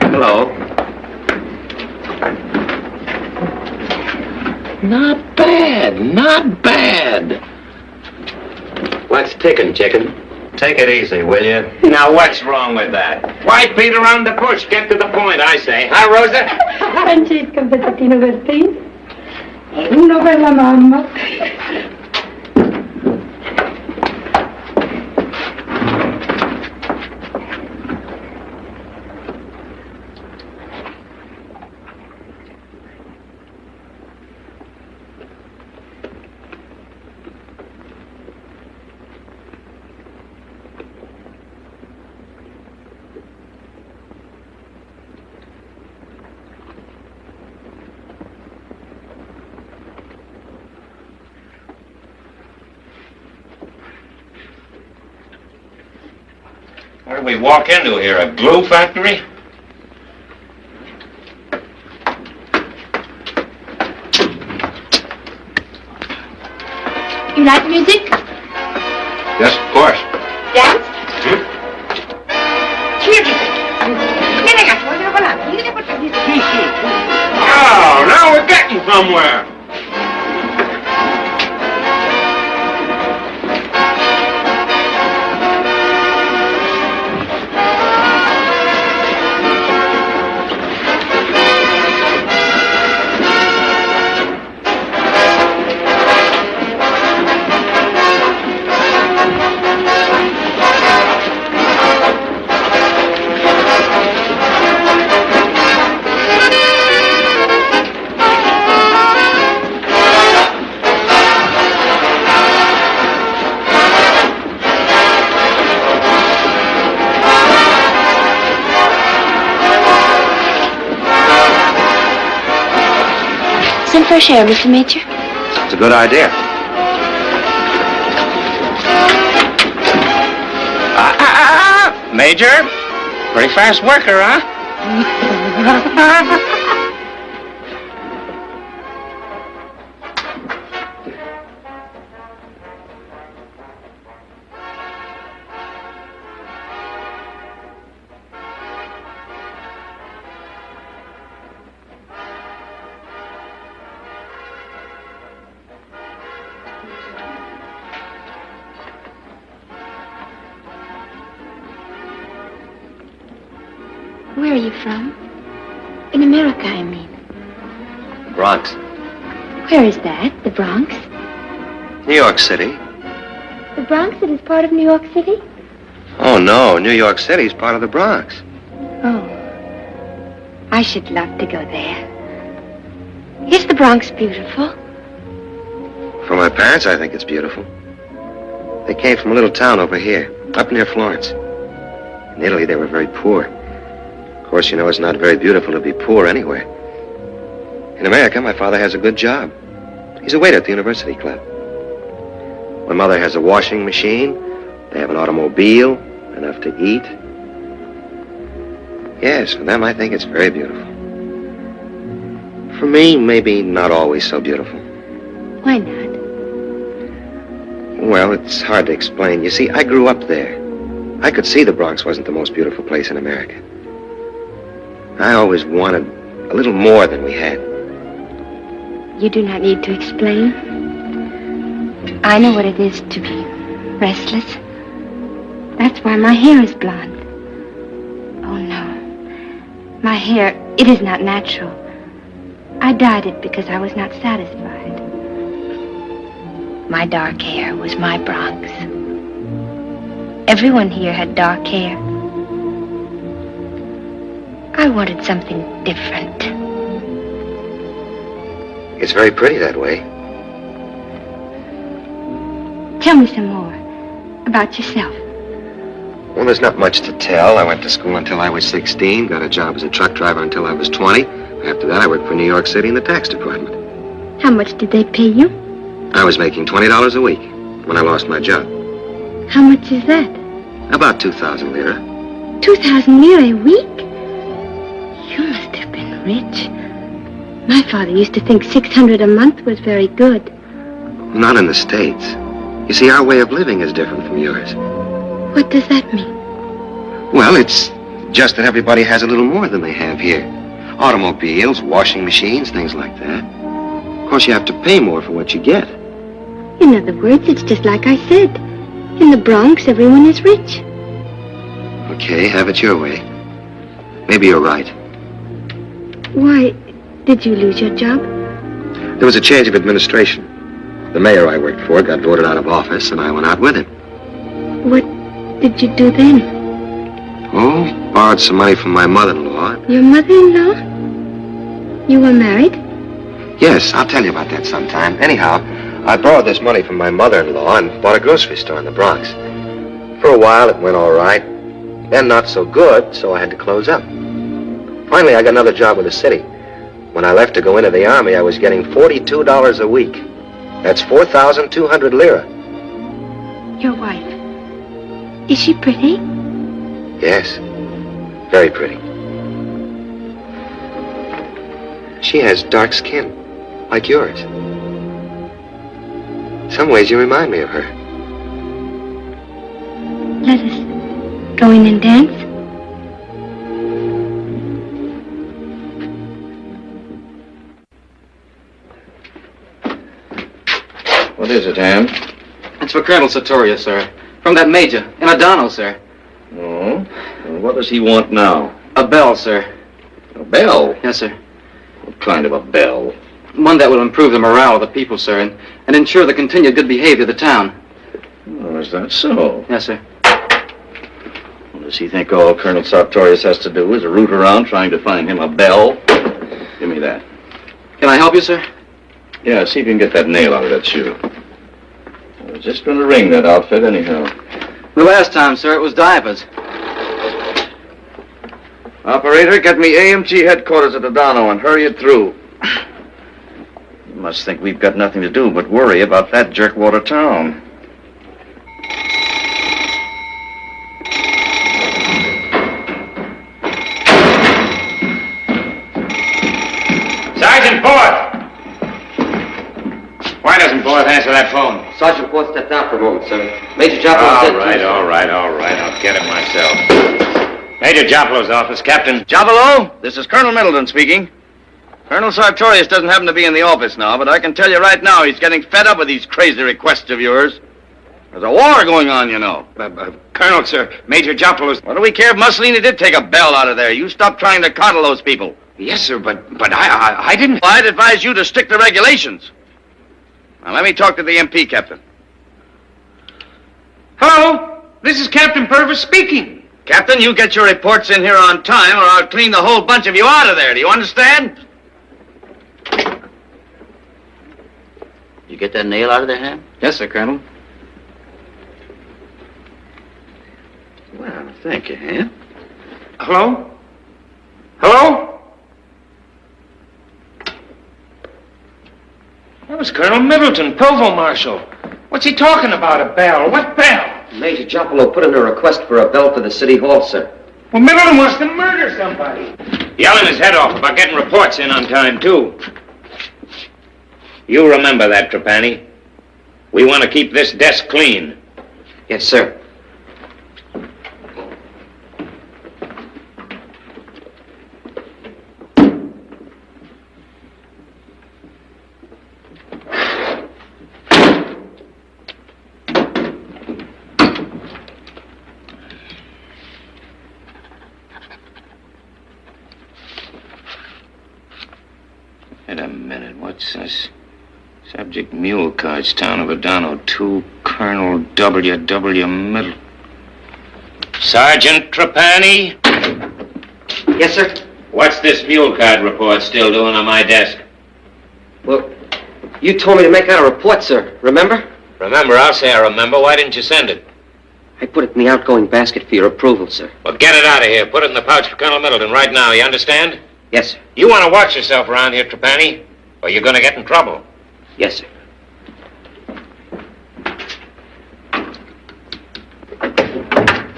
Hello. Not bad. What's ticking, chicken? Take it easy, will you? Now, what's wrong with that? Why beat around the bush? Get to the point, I say. Huh, Rosa? Francesca, un pezzettino per te. E uno per la mamma. What did we walk into here? A glue factory? like music? Yes, of course. Dance? Oh, now we're getting somewhere. Some fresh air, Mr. Major. It's a good idea. Major? Pretty fast worker, huh? Where are you from? In America, I mean. Bronx. Where is that? The Bronx? New York City. The Bronx, it is part of New York City? Oh, no. New York City's part of the Bronx. Oh. I should love to go there. Is the Bronx beautiful? For my parents, I think it's beautiful. They came from a little town over here, up near Florence. In Italy, they were very poor. Of course, you know, it's not very beautiful to be poor anywhere. In America, my father has a good job. He's a waiter at the University Club. My mother has a washing machine. They have an automobile, enough to eat. Yes, for them, I think it's very beautiful. For me, maybe not always so beautiful. Why not? Well, it's hard to explain. You see, I grew up there. I could see the Bronx wasn't the most beautiful place in America. I always wanted a little more than we had. You do not need to explain. I know what it is to be restless. That's why my hair is blonde. Oh, no. My hair, it is not natural. I dyed it because I was not satisfied. My dark hair was my Bronx. Everyone here had dark hair. I wanted something different. It's very pretty that way. Tell me some more about yourself. Well, there's not much to tell. I went to school until I was 16, got a job as a truck driver until I was 20. After that, I worked for New York City in the tax department. How much did they pay you? I was making $20 a week when I lost my job. How much is that? About 2,000 lira. 2,000 lira a week? You must have been rich. My father used to think 600 a month was very good. Not in the States. You see, our way of living is different from yours. What does that mean? Well, it's just that everybody has a little more than they have here. Automobiles, washing machines, things like that. Of course, you have to pay more for what you get. In other words, it's just like I said. In the Bronx, everyone is rich. Okay, have it your way. Maybe you're right. Why, did you lose your job? There was a change of administration. The mayor I worked for got voted out of office, and I went out with him. What did you do then? Oh, borrowed some money from my mother-in-law. Your mother-in-law? You were married? Yes, I'll tell you about that sometime. Anyhow, I borrowed this money from my mother-in-law and bought a grocery store in the Bronx. For a while, it went all right. Then not so good, so I had to close up. Finally, I got another job with the city. When I left to go into the army, I was getting $42 a week. That's 4,200 lira. Your wife. Is she pretty? Yes, very pretty. She has dark skin, like yours. In some ways, you remind me of her. Let us go in and dance. What is it, Ham? It's for Colonel Sartorius, sir. From that major, in Adano, sir. Oh? And what does he want now? A bell, sir. A bell? Yes, sir. What kind of a bell? One that will improve the morale of the people, sir, and ensure the continued good behavior of the town. Oh, is that so? Yes, sir. Well, does he think all Colonel Sartorius has to do is root around trying to find him a bell? Give me that. Can I help you, sir? Yeah, see if you can get that nail out of that shoe. I was just going to ring that outfit anyhow. The last time, sir, it was divers. Operator, get me AMG headquarters at Adano and hurry it through. You must think we've got nothing to do but worry about that jerkwater town. Sergeant Ford! Why doesn't Ford answer that phone? Sergeant Ford stepped out for a moment, sir. Major Joplin said... All right. I'll get him myself. Major Joplo's office, Captain. Jabalo, this is Colonel Middleton speaking. Colonel Sartorius doesn't happen to be in the office now, but I can tell you right now he's getting fed up with these crazy requests of yours. There's a war going on, you know. Colonel, sir, Major Joplo's... What do we care if Mussolini did take a bell out of there? You stop trying to coddle those people. Yes, sir, but I didn't... Well, I'd advise you to stick to regulations. Now, let me talk to the MP, Captain. Hello, this is Captain Purvis speaking. Captain, you get your reports in here on time, or I'll clean the whole bunch of you out of there. Do you understand? You get that nail out of there, Ham? Yes, sir, Colonel. Well, thank you, Ham. Hello? Hello? That was Colonel Middleton, Provost Marshal. What's he talking about, a bell? What bell? Major Joplo put in a request for a bell for the city hall, sir. Well, Middleton wants to murder somebody. Yelling his head off about getting reports in on time, too. You remember that, Trapani. We want to keep this desk clean. Yes, sir. Wait a minute, what's this? Subject mule cards, town of Adano, 2 Colonel W.W. Middle. Sergeant Trapani? Yes, sir? What's this mule card report still doing on my desk? Well, you told me to make out a report, sir. Remember? Remember, I'll say I remember. Why didn't you send it? I put it in the outgoing basket for your approval, sir. Well, get it out of here. Put it in the pouch for Colonel Middleton right now, you understand? Yes, sir. You want to watch yourself around here, Trapani, or you're going to get in trouble. Yes, sir.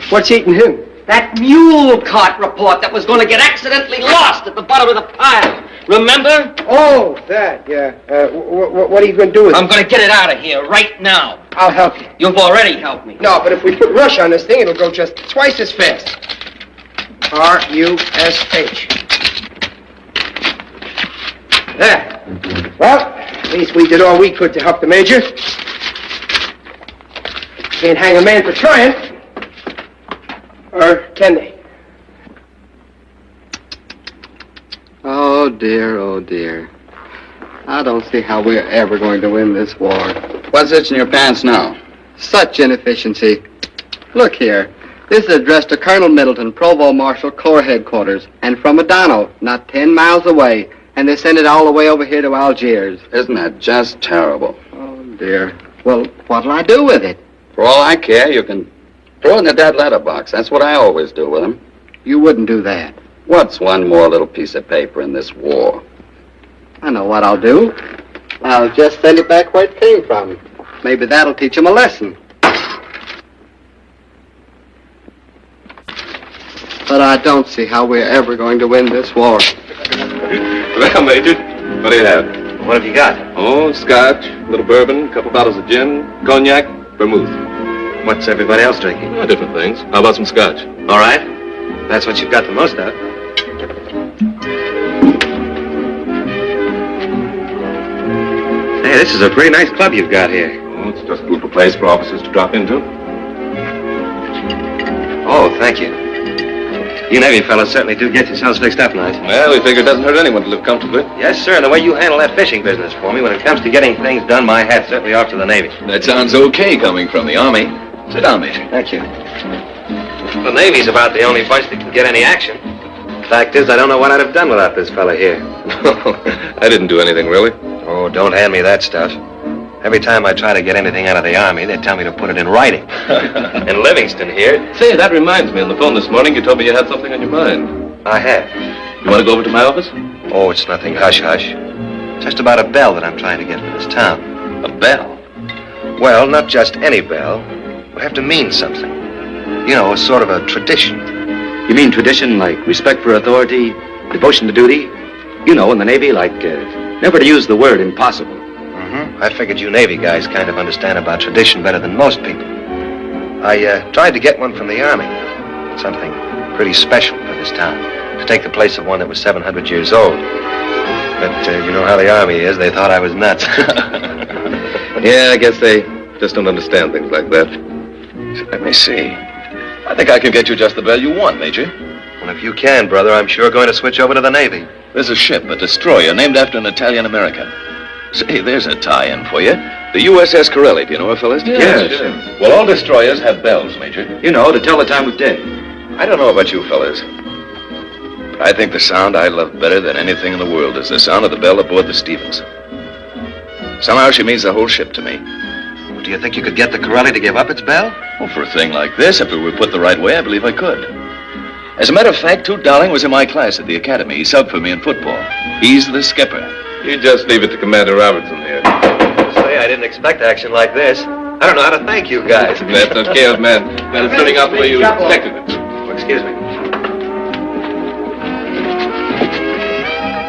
What's eating him? That mule cart report that was going to get accidentally lost at the bottom of the pile. Remember? Oh, that, yeah. What are you going to do with it? I'm going to get it out of here right now. I'll help you. You've already helped me. No, but if we put rush on this thing, it'll go just twice as fast. R-U-S-H. There. Well, at least we did all we could to help the Major. Can't hang a man for trying. Or can they? Oh, dear, oh, dear. I don't see how we're ever going to win this war. What's this in your pants now? Such inefficiency. Look here. This is addressed to Colonel Middleton, Provost Marshal, Corps Headquarters, and from Adano, not 10 miles away. And they send it all the way over here to Algiers. Isn't that just terrible? Oh, dear. Well, what'll I do with it? For all I care, you can throw it in the dead letterbox. That's what I always do with them. You wouldn't do that. What's one more little piece of paper in this war? I know what I'll do. I'll just send it back where it came from. Maybe that'll teach them a lesson. But I don't see how we're ever going to win this war. Well, Major, what do you have? What have you got? Oh, scotch, a little bourbon, a couple bottles of gin, cognac, vermouth. What's everybody else drinking? Oh, different things. How about some scotch? All right. That's what you've got the most of. Hey, this is a pretty nice club you've got here. Oh, it's just a little place for officers to drop into. Oh, thank you. You Navy fellas certainly do get yourselves fixed up nice. Well, we figure it doesn't hurt anyone to live comfortably. Yes, sir. And the way you handle that fishing business for me, when it comes to getting things done, my hat's certainly off to the Navy. That sounds okay coming from the Army. Sit down, Major. Thank you. The Navy's about the only bunch that can get any action. Fact is, I don't know what I'd have done without this fella here. I didn't do anything, really. Oh, don't hand me that stuff. Every time I try to get anything out of the Army, they tell me to put it in writing. And Livingston here... Say, that reminds me. On the phone this morning, you told me you had something on your mind. I have. You want to go over to my office? Oh, it's nothing hush-hush. Just about a bell that I'm trying to get for this town. A bell? Well, not just any bell. It'll have to mean something. You know, a sort of a tradition. You mean tradition like respect for authority, devotion to duty? You know, in the Navy, like never to use the word impossible. Mm-hmm. I figured you Navy guys kind of understand about tradition better than most people. I tried to get one from the Army. Something pretty special for this town. To take the place of one that was 700 years old. But you know how the Army is. They thought I was nuts. Yeah, I guess they just don't understand things like that. Let me see. I think I can get you just the bell you want, Major. Well, if you can, brother, I'm sure going to switch over to the Navy. There's a ship, a destroyer, named after an Italian-American. Say, there's a tie-in for you. The USS Corelli, do you know her, fellas? Yes. Well, all destroyers have bells, Major. You know, to tell the time of day. I don't know about you fellas, but I think the sound I love better than anything in the world is the sound of the bell aboard the Stevens. Somehow she means the whole ship to me. Well, do you think you could get the Corelli to give up its bell? Well, for a thing like this, if it were put the right way, I believe I could. As a matter of fact, Toot Dowling was in my class at the academy. He subbed for me in football. He's the skipper. You just leave it to Commander Robertson here. Say, I didn't expect action like this. I don't know how to thank you guys. That's okay, old man. That is turning out the way you expected it. Oh, excuse me.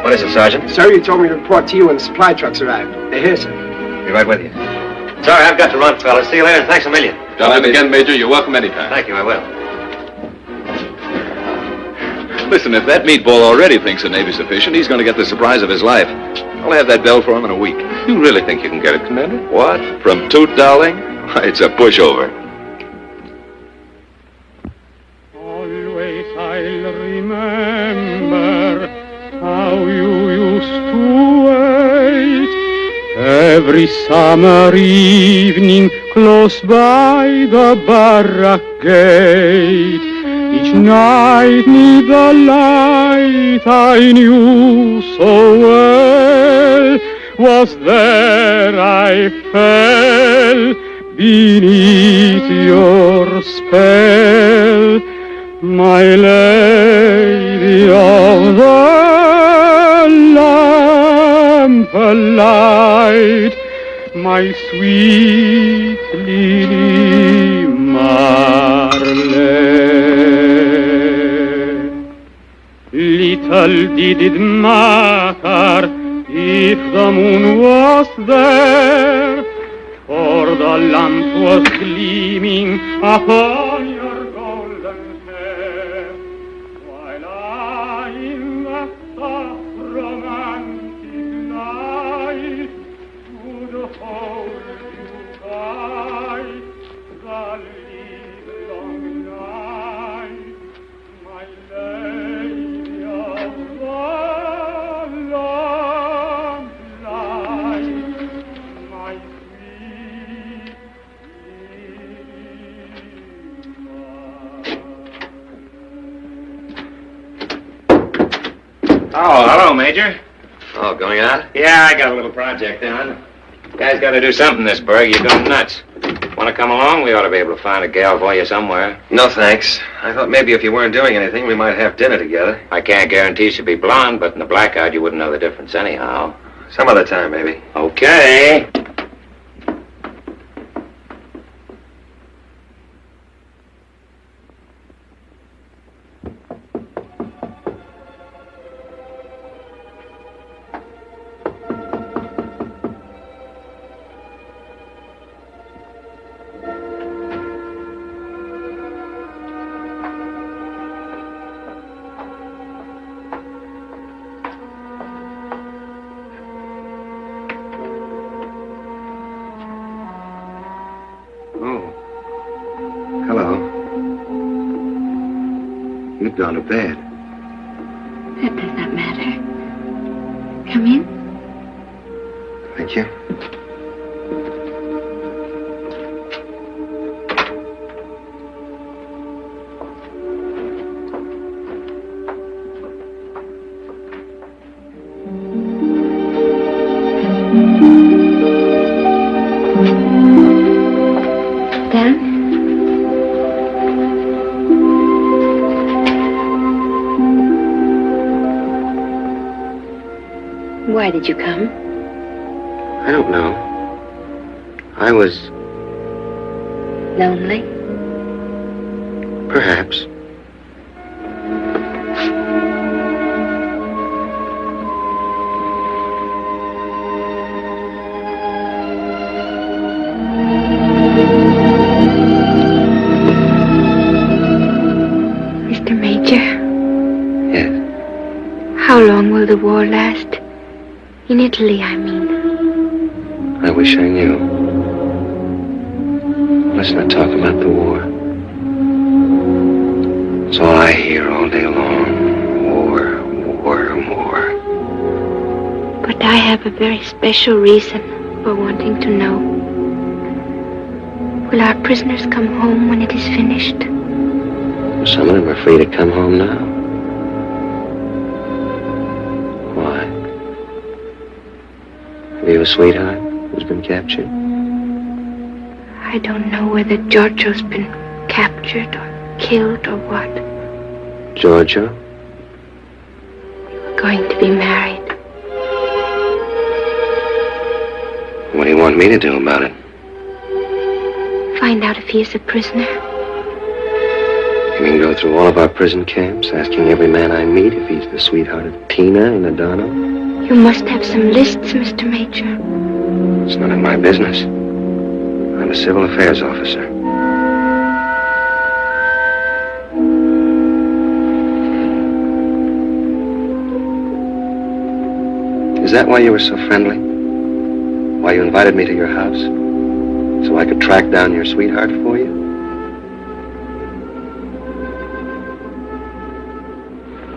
What is it, Sergeant? Sir, you told me to report to you when the supply trucks arrived. They're here, sir. Be right with you. Sorry, I've got to run, fellas. See you later, and thanks a million. Come in again, Major. You're welcome anytime. Thank you, I will. Listen, if that meatball already thinks the Navy's sufficient, he's going to get the surprise of his life. I'll have that bell for him in a week. You really think you can get it, Commander? What? From Toot Dowling? Why, it's a pushover. Always I'll remember how you used to wait every summer evening close by the barrack gate. Each night neath the light I knew so well was there I fell beneath your spell, my lady of the lamplight, my sweet Lily Marley. Little did it matter if the moon was there, for the lamp was gleaming upon your golden hair, while I in the soft romantic light would hold you tight the livelong night, my lady of the lamplight, my sweet Oh, hello, Major. Oh, going out? Yeah, I got a little project on. Guys got to do something in this burg. You're going nuts. Want to come along? We ought to be able to find a gal for you somewhere. No, thanks. I thought maybe if you weren't doing anything, we might have dinner together. I can't guarantee she'll be blonde, but in the blackout, you wouldn't know the difference anyhow. Some other time, maybe. Okay. have gone to bed. That does not matter. Come in. Thank you. Why did you come? I don't know. I was... Lonely? Perhaps. Mr. Major? Yes. How long will the war last? In Italy, I mean. I wish I knew. Let's not talk about the war. It's all I hear all day long. War, war, war. But I have a very special reason for wanting to know. Will our prisoners come home when it is finished? Some of them are free to come home now. Have you a sweetheart who's been captured? I don't know whether Giorgio's been captured or killed or what. Giorgio? We're going to be married. What do you want me to do about it? Find out if he is a prisoner. You mean go through all of our prison camps, asking every man I meet if he's the sweetheart of Tina and Adano? You must have some lists, Mr. Major. It's none of my business. I'm a civil affairs officer. Is that why you were so friendly? Why you invited me to your house? So I could track down your sweetheart for you?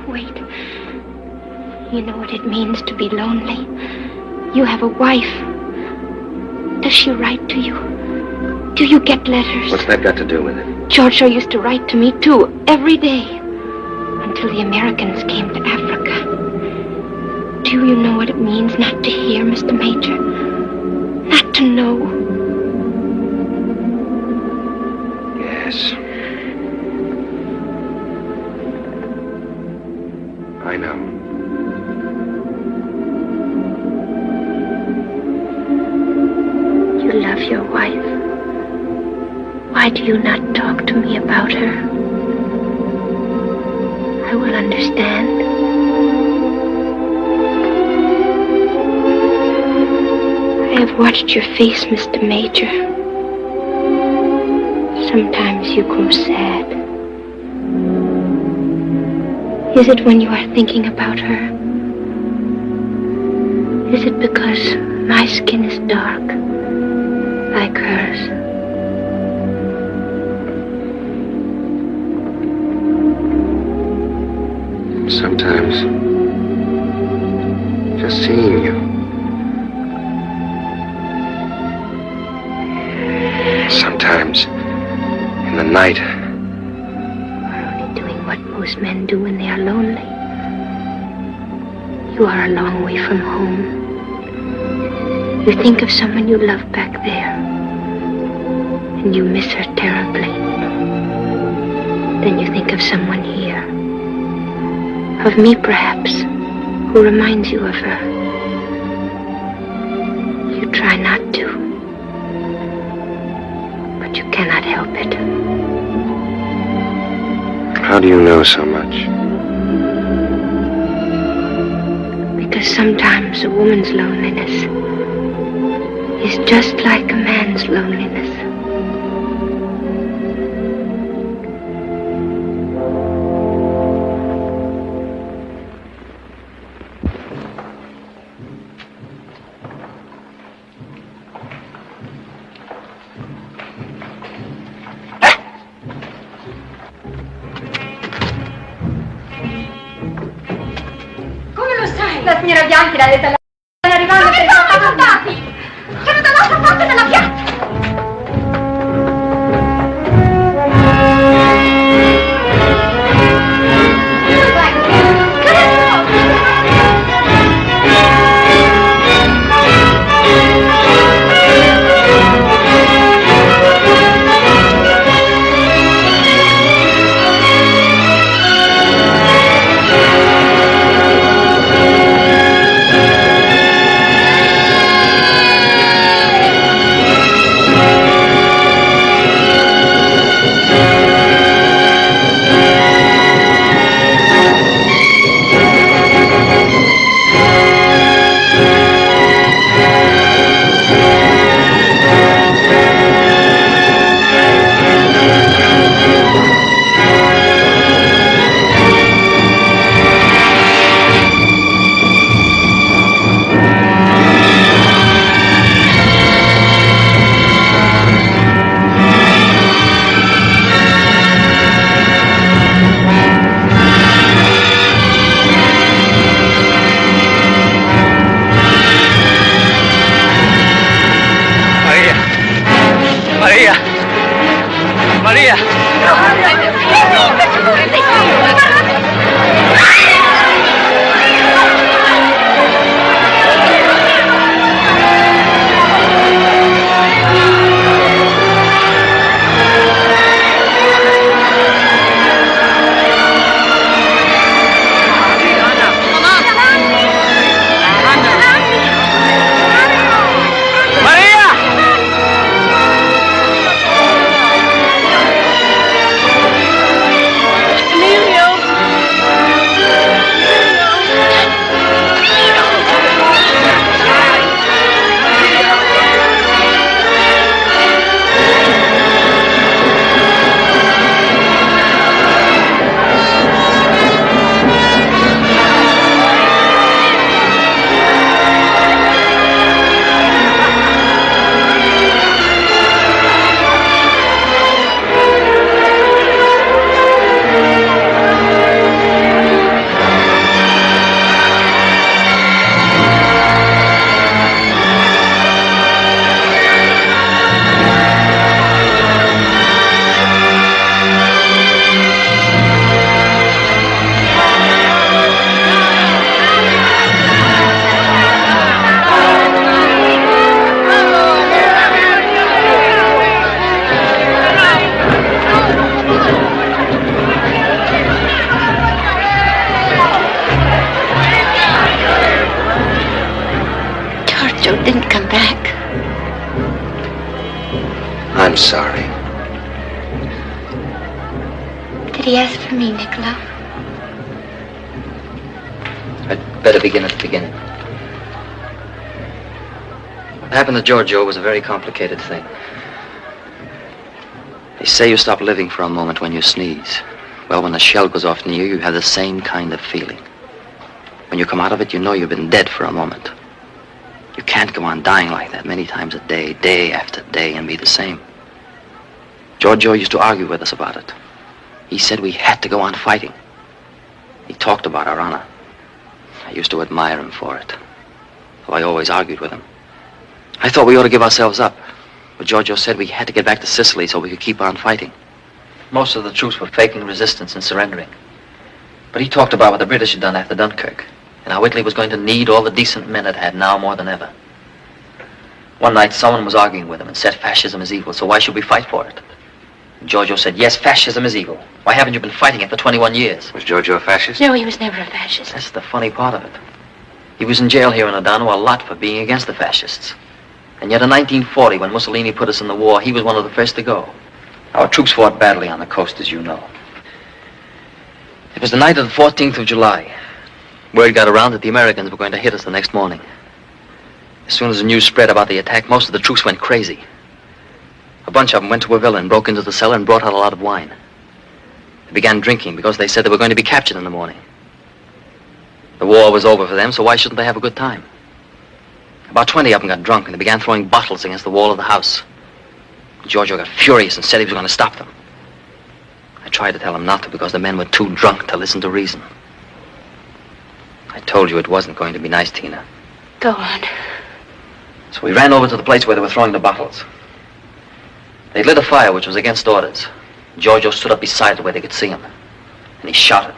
Wait. You know what it means to be lonely. You have a wife. Does she write to you? Do you get letters? What's that got to do with it? Giorgio used to write to me, too, every day. Until the Americans came to Africa. Do you know what it means not to hear, Mr. Major? Not to know? Yes. I know. You love your wife. Why do you not talk to me about her? I will understand. I have watched your face, Mr. Major. Sometimes you grow sad. Is it when you are thinking about her? Is it because my skin is dark, like hers? Sometimes, just seeing you. Sometimes, in the night. We're only doing what most men do when they are lonely. You are a long way from home. You think of someone you love back there, and you miss her terribly. Then you think of someone here. Of me, perhaps, who reminds you of her. You try not to, but you cannot help it. How do you know so much? Because sometimes a woman's loneliness is just like a man's loneliness. bianchi l'ha detta stanno arrivando. Dove sono i soldati? Sono dall'altra parte della piazza. Didn't come back. I'm sorry. Did he ask for me, Niccolo? I'd better begin at the beginning. What happened to Giorgio was a very complicated thing. They say you stop living for a moment when you sneeze. Well, when a shell goes off near you, you have the same kind of feeling. When you come out of it, you know you've been dead for a moment. You can't go on dying like that many times a day, day after day, and be the same. Giorgio used to argue with us about it. He said we had to go on fighting. He talked about our honor. I used to admire him for it. So I always argued with him. I thought we ought to give ourselves up. But Giorgio said we had to get back to Sicily so we could keep on fighting. Most of the troops were faking resistance and surrendering. But he talked about what the British had done after Dunkirk, and how Italy was going to need all the decent men it had now more than ever. One night, someone was arguing with him and said fascism is evil, so why should we fight for it? And Giorgio said, yes, fascism is evil. Why haven't you been fighting it for 21 years? Was Giorgio a fascist? No, he was never a fascist. That's the funny part of it. He was in jail here in Adano a lot for being against the fascists. And yet in 1940, when Mussolini put us in the war, he was one of the first to go. Our troops fought badly on the coast, as you know. It was the night of the 14th of July. Word got around that the Americans were going to hit us the next morning. As soon as the news spread about the attack, most of the troops went crazy. A bunch of them went to a villa and broke into the cellar and brought out a lot of wine. They began drinking because they said they were going to be captured in the morning. The war was over for them, so why shouldn't they have a good time? About 20 of them got drunk and they began throwing bottles against the wall of the house. Giorgio got furious and said he was going to stop them. I tried to tell him not to because the men were too drunk to listen to reason. I told you it wasn't going to be nice, Tina. Go on. So we ran over to the place where they were throwing the bottles. They lit a fire, which was against orders. Giorgio stood up beside it where they could see him. And he shouted.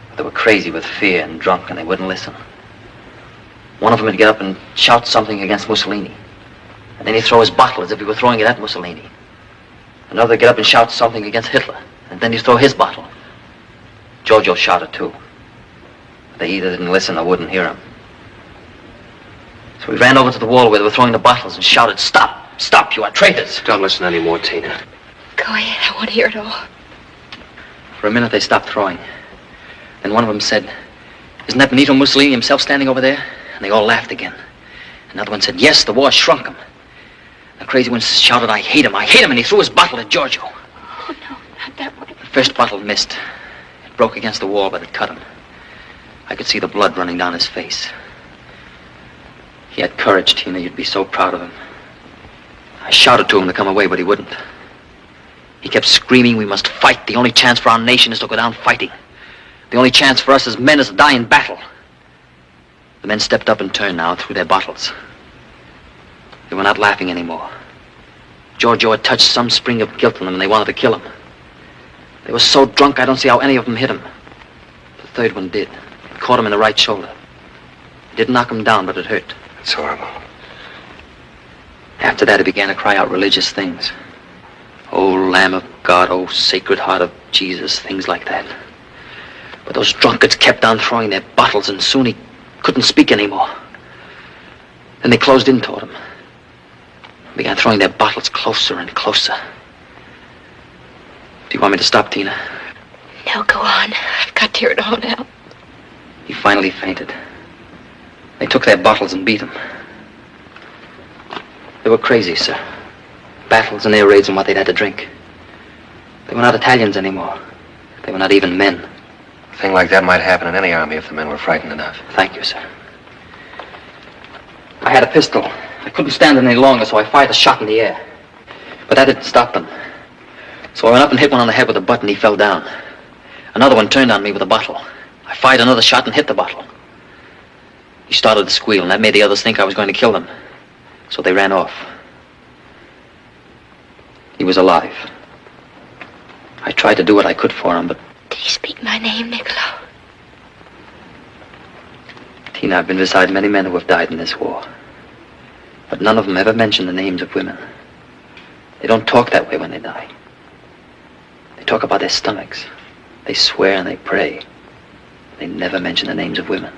But they were crazy with fear and drunk, and they wouldn't listen. One of them would get up and shout something against Mussolini. And then he'd throw his bottle as if he were throwing it at Mussolini. Another would get up and shout something against Hitler. And then he'd throw his bottle. Giorgio shouted too. But they either didn't listen or wouldn't hear him. So we ran over to the wall where they were throwing the bottles and shouted, "Stop! Stop! You are traitors!" Don't listen anymore, Tina. Go ahead. I want to hear it all. For a minute, they stopped throwing. Then one of them said, "Isn't that Benito Mussolini himself standing over there?" And they all laughed again. Another one said, "Yes, the war shrunk him." The crazy one shouted, "I hate him, I hate him," and he threw his bottle at Giorgio. Oh, no, not that way. The first bottle missed. It broke against the wall, but it cut him. I could see the blood running down his face. He had courage, Tina. You'd be so proud of him. I shouted to him to come away, but he wouldn't. He kept screaming, "We must fight. The only chance for our nation is to go down fighting. The only chance for us as men is to die in battle." The men stepped up and turned now and threw their bottles. They were not laughing anymore. Giorgio had touched some spring of guilt in them, and they wanted to kill him. They were so drunk, I don't see how any of them hit him. The third one did. It caught him in the right shoulder. It didn't knock him down, but it hurt. It's horrible. After that, he began to cry out religious things. "Oh, Lamb of God, oh, Sacred Heart of Jesus," things like that. But those drunkards kept on throwing their bottles, and soon he couldn't speak anymore. Then they closed in toward him. Began throwing their bottles closer and closer. Do you want me to stop, Tina? No, go on. I've got to hear it all now. He finally fainted. They took their bottles and beat him. They were crazy, sir. Battles and air raids and what they'd had to drink. They were not Italians anymore. They were not even men. A thing like that might happen in any army if the men were frightened enough. Thank you, sir. I had a pistol. I couldn't stand it any longer, so I fired a shot in the air. But that didn't stop them. So I went up and hit one on the head with a butt, and he fell down. Another one turned on me with a bottle. I fired another shot and hit the bottle. He started to squeal, and that made the others think I was going to kill them. So they ran off. He was alive. I tried to do what I could for him, but... Did he speak my name, Niccolo? Tina, I've been beside many men who have died in this war. But none of them ever mention the names of women. They don't talk that way when they die. They talk about their stomachs. They swear and they pray. They never mention the names of women.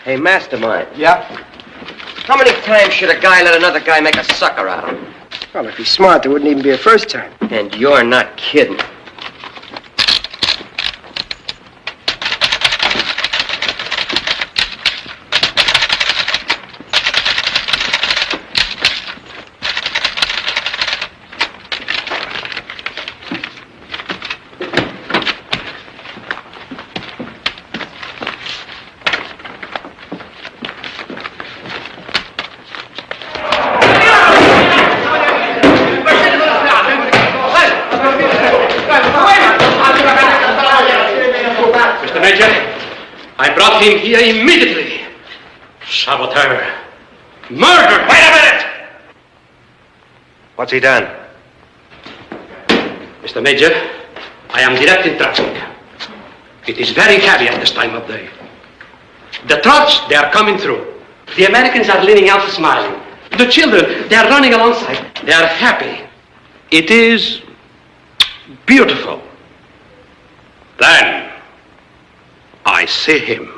Hey, Mastermind. Yeah? How many times should a guy let another guy make a sucker out of him? Well, if he's smart, there wouldn't even be a first time. And you're not kidding. Him here immediately. Saboteur. Murder. Wait a minute! What's he done? Mr. Major, I am directing traffic. It is very heavy at this time of day. The trucks, they are coming through. The Americans are leaning out smiling. The children, they are running alongside. They are happy. It is beautiful. Then, I see him.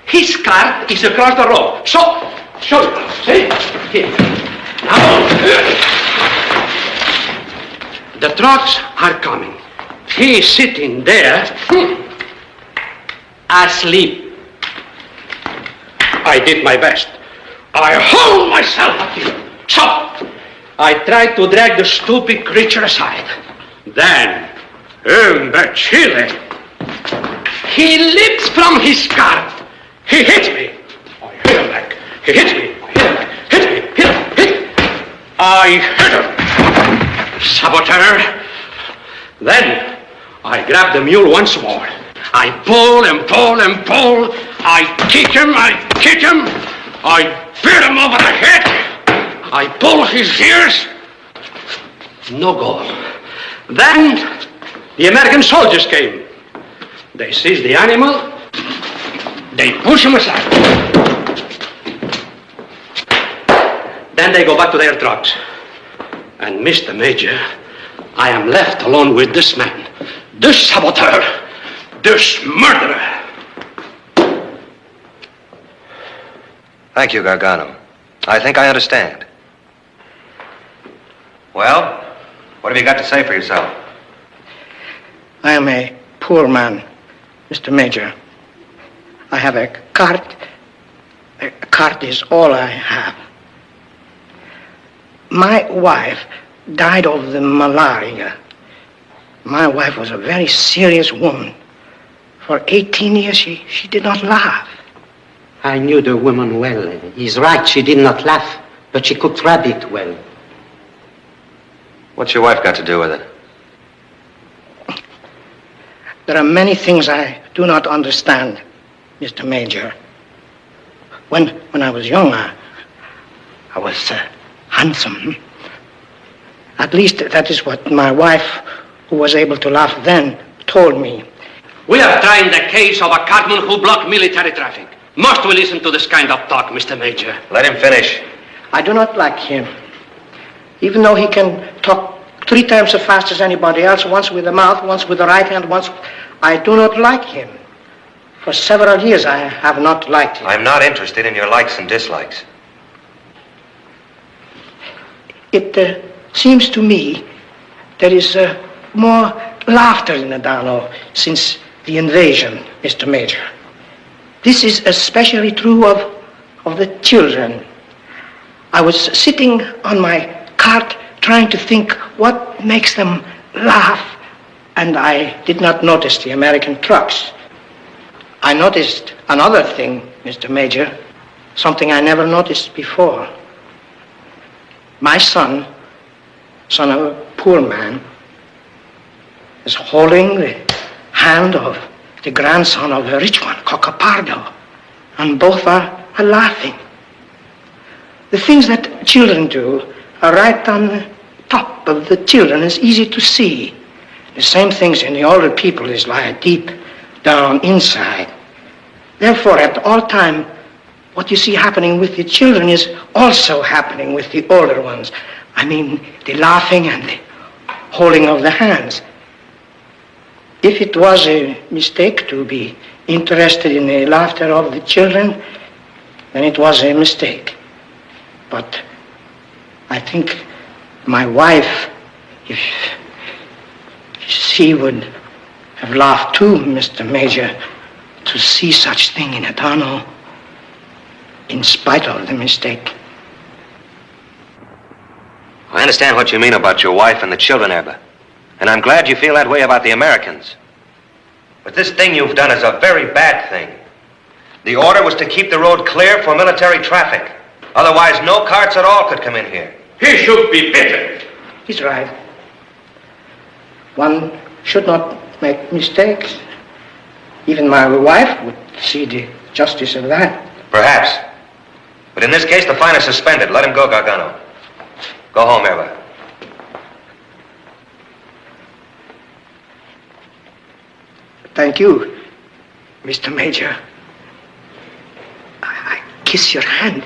His cart is across the road. So, see? Here. Now, the trucks are coming. He is sitting there, asleep. I did my best. I hauled myself up here. So, I tried to drag the stupid creature aside. Then, imbecile, he leaps from his cart. He hits me. I hit him back. He hits me. I hit him back. Hit me. Hit. I hit him. Saboteur. Then, I grab the mule once more. I pull and pull and pull. I kick him. I beat him over the head. I pull his ears. No goal. Then, the American soldiers came. They seized the animal. They push him aside. Then they go back to their trucks. And Mr. Major, I am left alone with this man, this saboteur, this murderer. Thank you, Gargano. I think I understand. Well, what have you got to say for yourself? I am a poor man, Mr. Major. I have a cart. A cart is all I have. My wife died of the malaria. My wife was a very serious woman. For 18 years, she did not laugh. I knew the woman well. He's right, she did not laugh, but she cooked rabbit well. What's your wife got to do with it? There are many things I do not understand, Mr. Major. When I was young, I was handsome. At least that is what my wife, who was able to laugh then, told me. We are trying the case of a cartman who blocked military traffic. Must we listen to this kind of talk, Mr. Major? Let him finish. I do not like him. Even though he can talk 3 times as fast as anybody else, once with the mouth, once with the right hand, once... I do not like him. For several years, I have not liked him. I'm not interested in your likes and dislikes. It seems to me there is more laughter in Adano since the invasion, Mr. Major. This is especially true of the children. I was sitting on my cart trying to think what makes them laugh, and I did not notice the American trucks. I noticed another thing, Mr. Major, something I never noticed before. My son of a poor man, is holding the hand of the grandson of a rich one, Coccapardo, and both are laughing. The things that children do are right on the top of the children. It's easy to see. The same things in the older people is lie deep down inside. Therefore, at all time, what you see happening with the children is also happening with the older ones. I mean, the laughing and the holding of the hands. If it was a mistake to be interested in the laughter of the children, then it was a mistake. But I think my wife, if she would have laughed too, Mr. Major, to see such thing in Adano, in spite of the mistake. I understand what you mean about your wife and the children, Erba. And I'm glad you feel that way about the Americans. But this thing you've done is a very bad thing. The order was to keep the road clear for military traffic. Otherwise, no carts at all could come in here. He should be beaten. He's right. One should not make mistakes. Even my wife would see the justice of that. Perhaps. But in this case, the fine is suspended. Let him go, Gargano. Go home, Erba. Thank you, Mr. Major. I kiss your hand.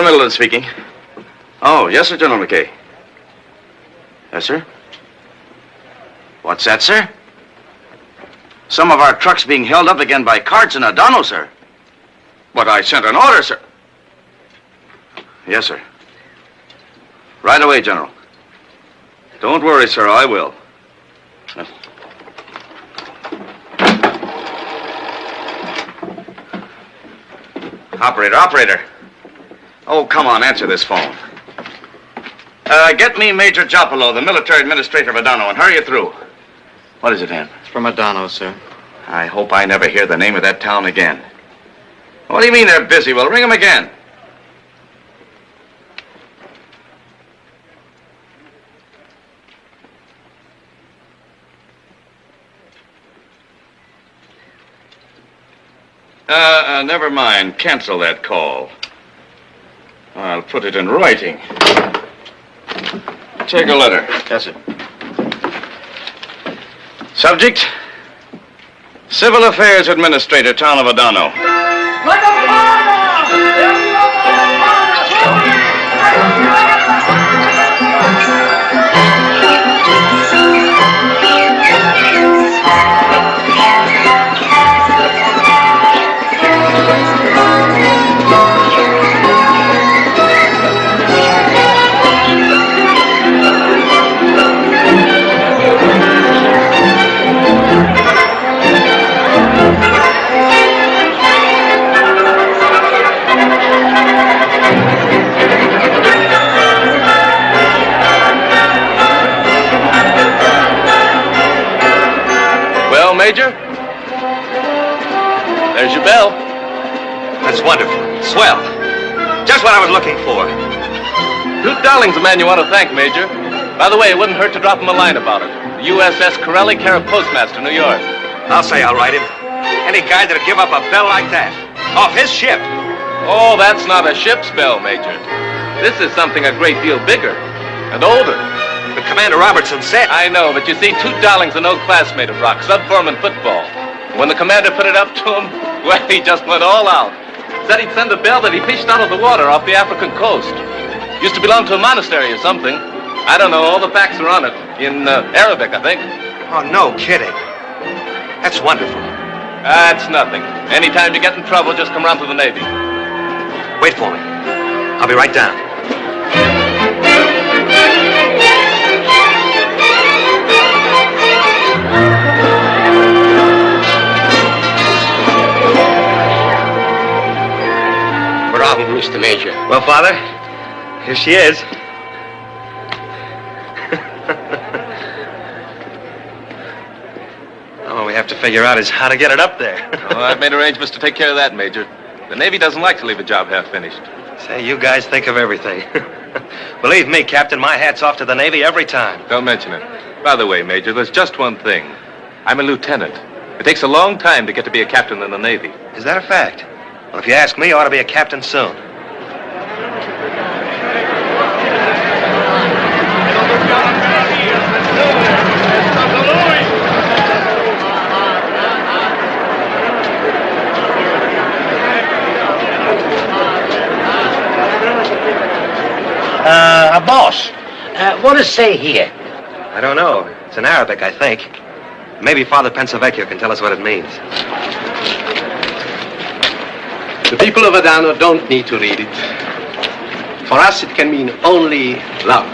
Colonel Middleton speaking. Oh, yes, sir, General McKay. Yes, sir. What's that, sir? Some of our trucks being held up again by carts in Adano, sir. But I sent an order, sir. Yes, sir. Right away, General. Don't worry, sir, I will. Operator. Oh, come on, answer this phone. Get me Major Jopolo, the military administrator of Adano, and hurry it through. What is it, Hen? It's from Adano, sir. I hope I never hear the name of that town again. What do you mean they're busy? Well, ring them again. Never mind. Cancel that call. I'll put it in writing. Take a letter. Yes, sir. Subject, Civil Affairs Administrator, Town of Adano. Major? There's your bell. That's wonderful. Swell. Just what I was looking for. Duke Darling's the man you want to thank, Major. By the way, it wouldn't hurt to drop him a line about it. USS Corelli, care of Postmaster, New York. I'll say I'll write him. Any guy that'll give up a bell like that. Off his ship. Oh, that's not a ship's bell, Major. This is something a great deal bigger and older. But Commander Robertson said... I know, but you see, Toot Darling's an old classmate of Rock, sub-foreman football. When the commander put it up to him, well, he just went all out. Said he'd send a bell that he fished out of the water off the African coast. Used to belong to a monastery or something. I don't know, all the facts are on it. In Arabic, I think. Oh, no kidding. That's wonderful. That's nothing. Anytime you get in trouble, just come round to the Navy. Wait for me. I'll be right down. Mr. Major. Well, Father, here she is. All we have to figure out is how to get it up there. Oh, I've made arrangements to take care of that, Major. The Navy doesn't like to leave a job half finished. Say, you guys think of everything. Believe me, Captain, my hat's off to the Navy every time. Don't mention it. By the way, Major, there's just one thing. I'm a lieutenant. It takes a long time to get to be a captain in the Navy. Is that a fact? Well, if you ask me, I ought to be a captain soon. Boss, what does it say here? I don't know. It's in Arabic, I think. Maybe Father Pensavecchio can tell us what it means. The people of Adano don't need to read it. For us, it can mean only love.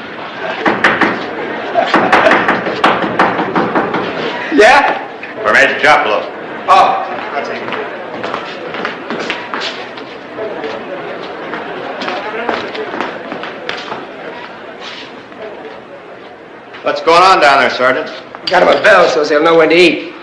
Yeah? For Major Jopolo. Oh, I'll take it. What's going on down there, Sergeant? Got him a bell so they'll know when to eat.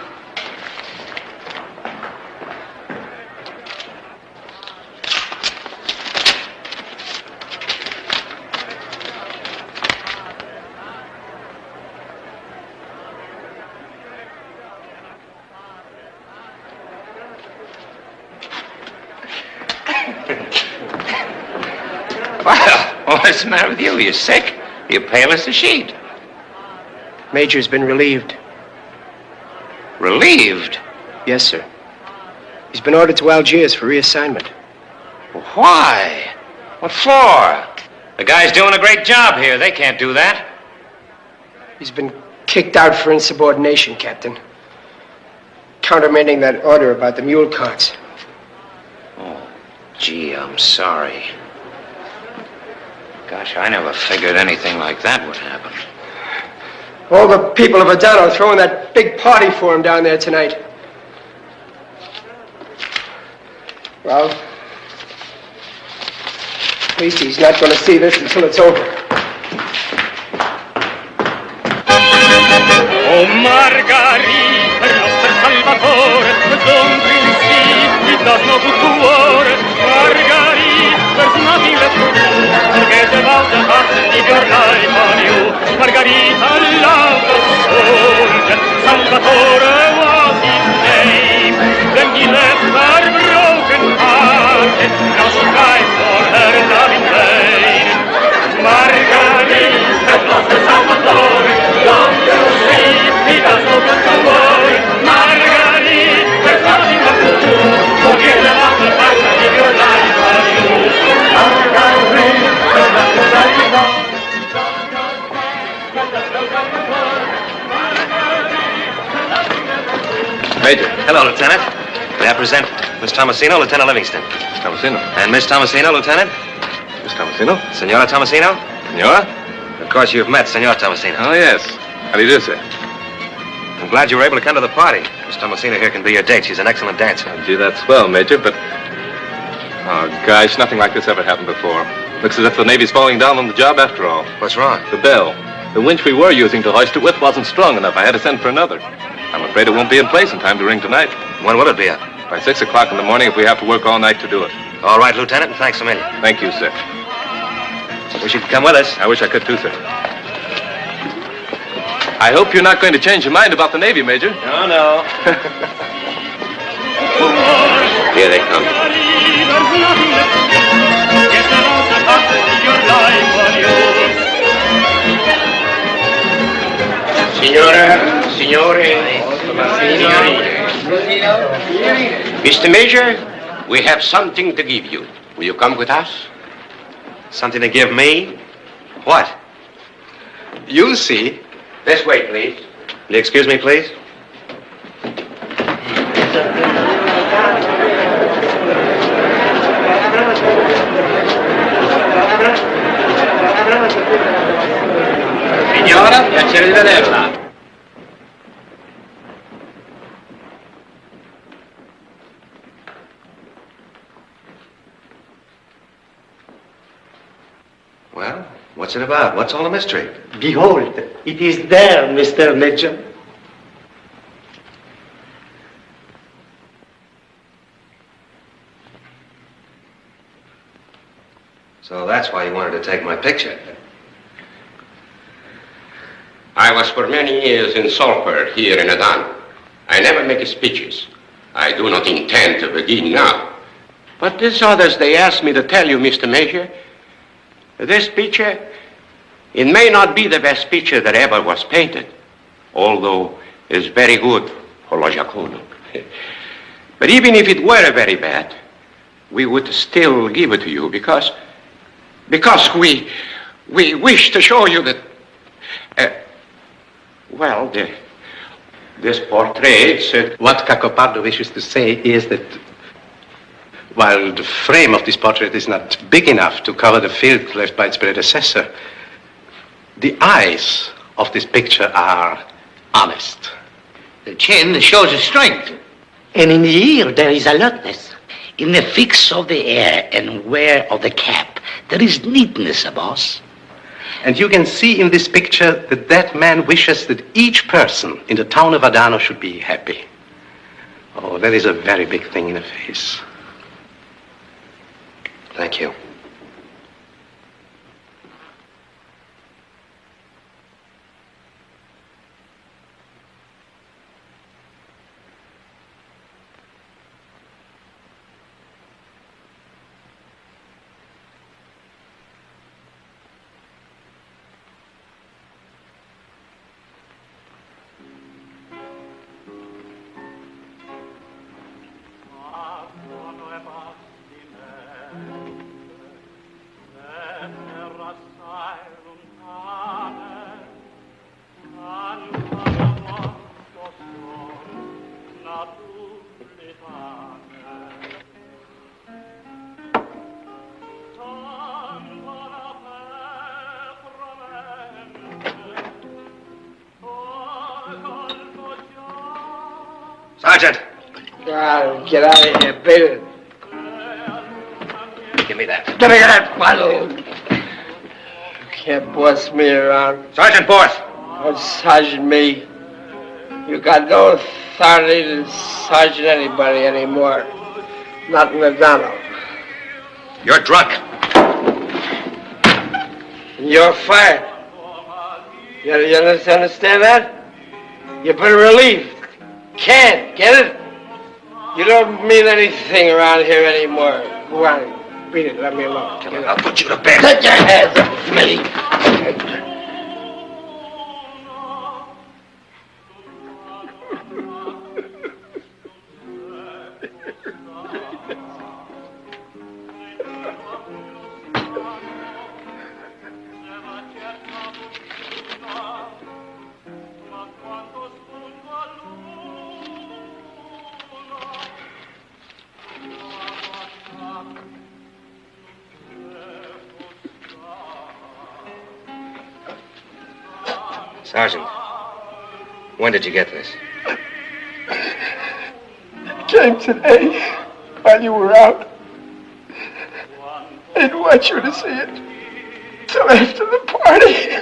Well, what's the matter with you? You sick? You're pale as a sheet. Major's been relieved. Relieved? Yes, sir. He's been ordered to Algiers for reassignment. Why? What for? The guy's doing a great job here. They can't do that. He's been kicked out for insubordination, Captain. Countermanding that order about the mule carts. Oh, gee, I'm sorry. Gosh, I never figured anything like that would happen. All the people of Adano throwing that big party for him down there tonight. Well, at least he's not going to see this until it's over. Oh, Margarita, il nostro Salvatore, don't you see, it does no good to worry. Margarita, there's nothing left to do. Forget about the heart and live your life on you. Margarita loved the soldier, Salvatore was his name. Then he left her broken hearted, now she cries for her love in vain. Margarita lost the Salvatore, don't you see, he does no good to worry. Margarita, there's nothing left to do. Forget about the past and live your life on you. Margarita, that's the Salvatore. Major. Hello, Lieutenant. May I present Miss Tomasino, Lieutenant Livingston. Miss Tomasino. And Miss Tomasino, Lieutenant. Miss Tomasino? Senora Tomasino? Senora? Of course, you've met Senor Tomasino. Oh, yes. How do you do, sir? I'm glad you were able to come to the party. Miss Tomasino here can be your date. She's an excellent dancer. Oh, gee, that's swell, Major, but... Oh, gosh, nothing like this ever happened before. Looks as if the Navy's falling down on the job after all. What's wrong? The bell. The winch we were using to hoist it with wasn't strong enough. I had to send for another. I'm afraid it won't be in place in time to ring tonight. When will it be up? By 6 o'clock in the morning if we have to work all night to do it. All right, Lieutenant, and thanks a million. Thank you, sir. Wish you could come with us. I wish I could too, sir. I hope you're not going to change your mind about the Navy, Major. No, no. Here they come. Signora, signore, Mr. Major, we have something to give you. Will you come with us? Something to give me? What? You'll see. This way, please. Will you excuse me, please? Signora, piacere di vederla. Well, what's it about? What's all the mystery? Behold, it is there, Mr. Major. So that's why you wanted to take my picture. I was for many years in Sulphur here in Adano. I never make speeches. I do not intend to begin now. But these others, they asked me to tell you, Mr. Major, this picture, it may not be the best picture that ever was painted, although it's very good for Lo Giacomo. But even if it were very bad, we would still give it to you because we wish to show you that, this portrait... What Cacopardo wishes to say is that while the frame of this portrait is not big enough to cover the filth left by its predecessor, the eyes of this picture are honest. The chin shows a strength. And in the ear, there is alertness. In the fix of the hair and wear of the cap, there is neatness, boss. And you can see in this picture that that man wishes that each person in the town of Adano should be happy. Oh, that is a very big thing in a face. Thank you. Well, get out of here, beat it. Give me that. Give me that bottle. You can't boss me around. Sergeant Borth. Don't sergeant me. You got no authority to sergeant anybody anymore. Not in Adano. You're drunk. You're fired. You understand that? You've been relieved. Can't, get it? You don't mean anything around here anymore. Go on, beat it, let me alone. I'll put you to bed. Take your hands off me. Sergeant, when did you get this? It came today while you were out. I didn't want you to see it till after the party.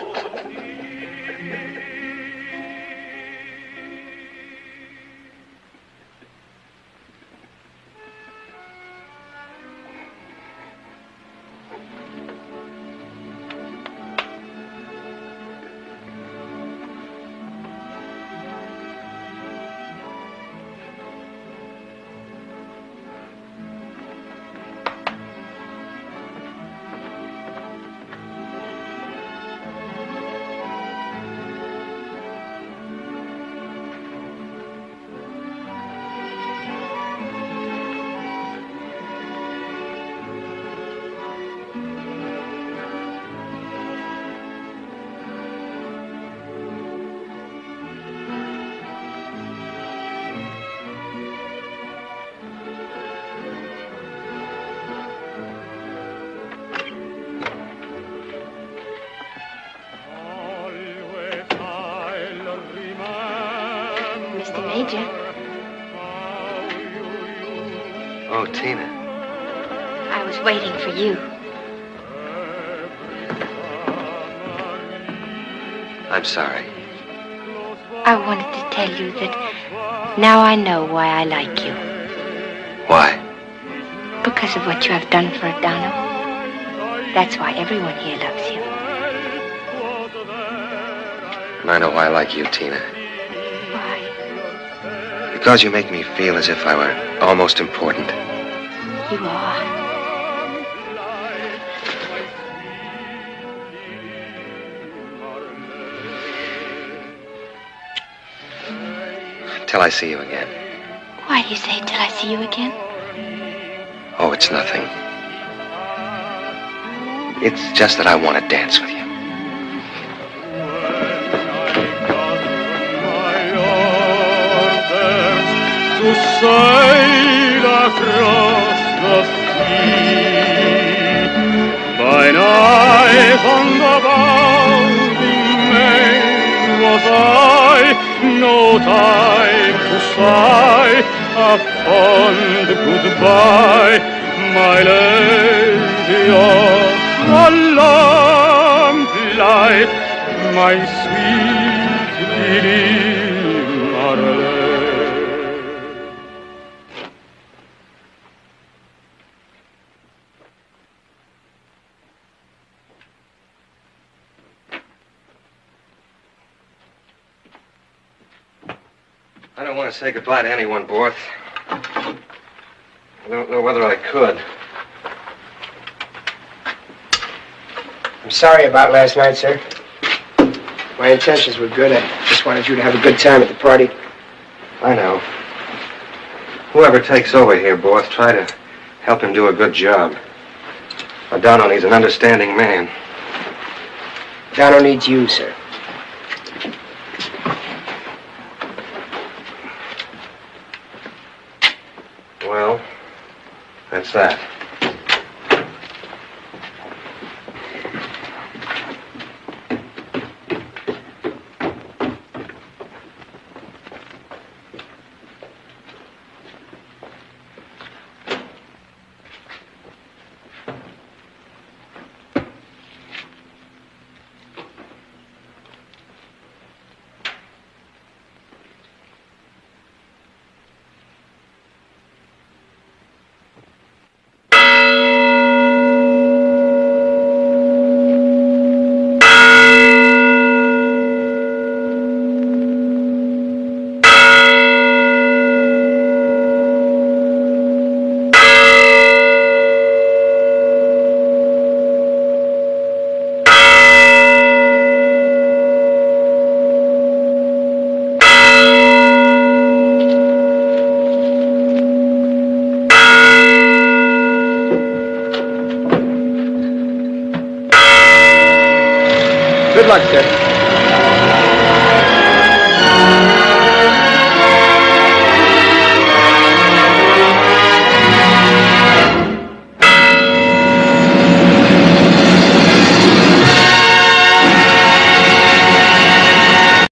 Major. Oh, Tina. I was waiting for you. I'm sorry. I wanted to tell you that now I know why I like you. Why? Because of what you have done for Adano. That's why everyone here loves you. And I know why I like you, Tina. Why? Because you make me feel as if I were almost important. You are. Till I see you again. Why do you say till I see you again? Oh, it's nothing. It's just that I want to dance with you. To sail across the sea. By night on the bounding main was I, no time to sigh, a fond goodbye, my lady of the lamplight, my sweet Lily Marlene. I don't want to say goodbye to anyone, Borth. I don't know whether I could. I'm sorry about last night, sir. My intentions were good. I just wanted you to have a good time at the party. I know. Whoever takes over here, Borth, try to help him do a good job. Adano needs an understanding man. Adano needs you, sir. Well, that's that. Good luck, sir.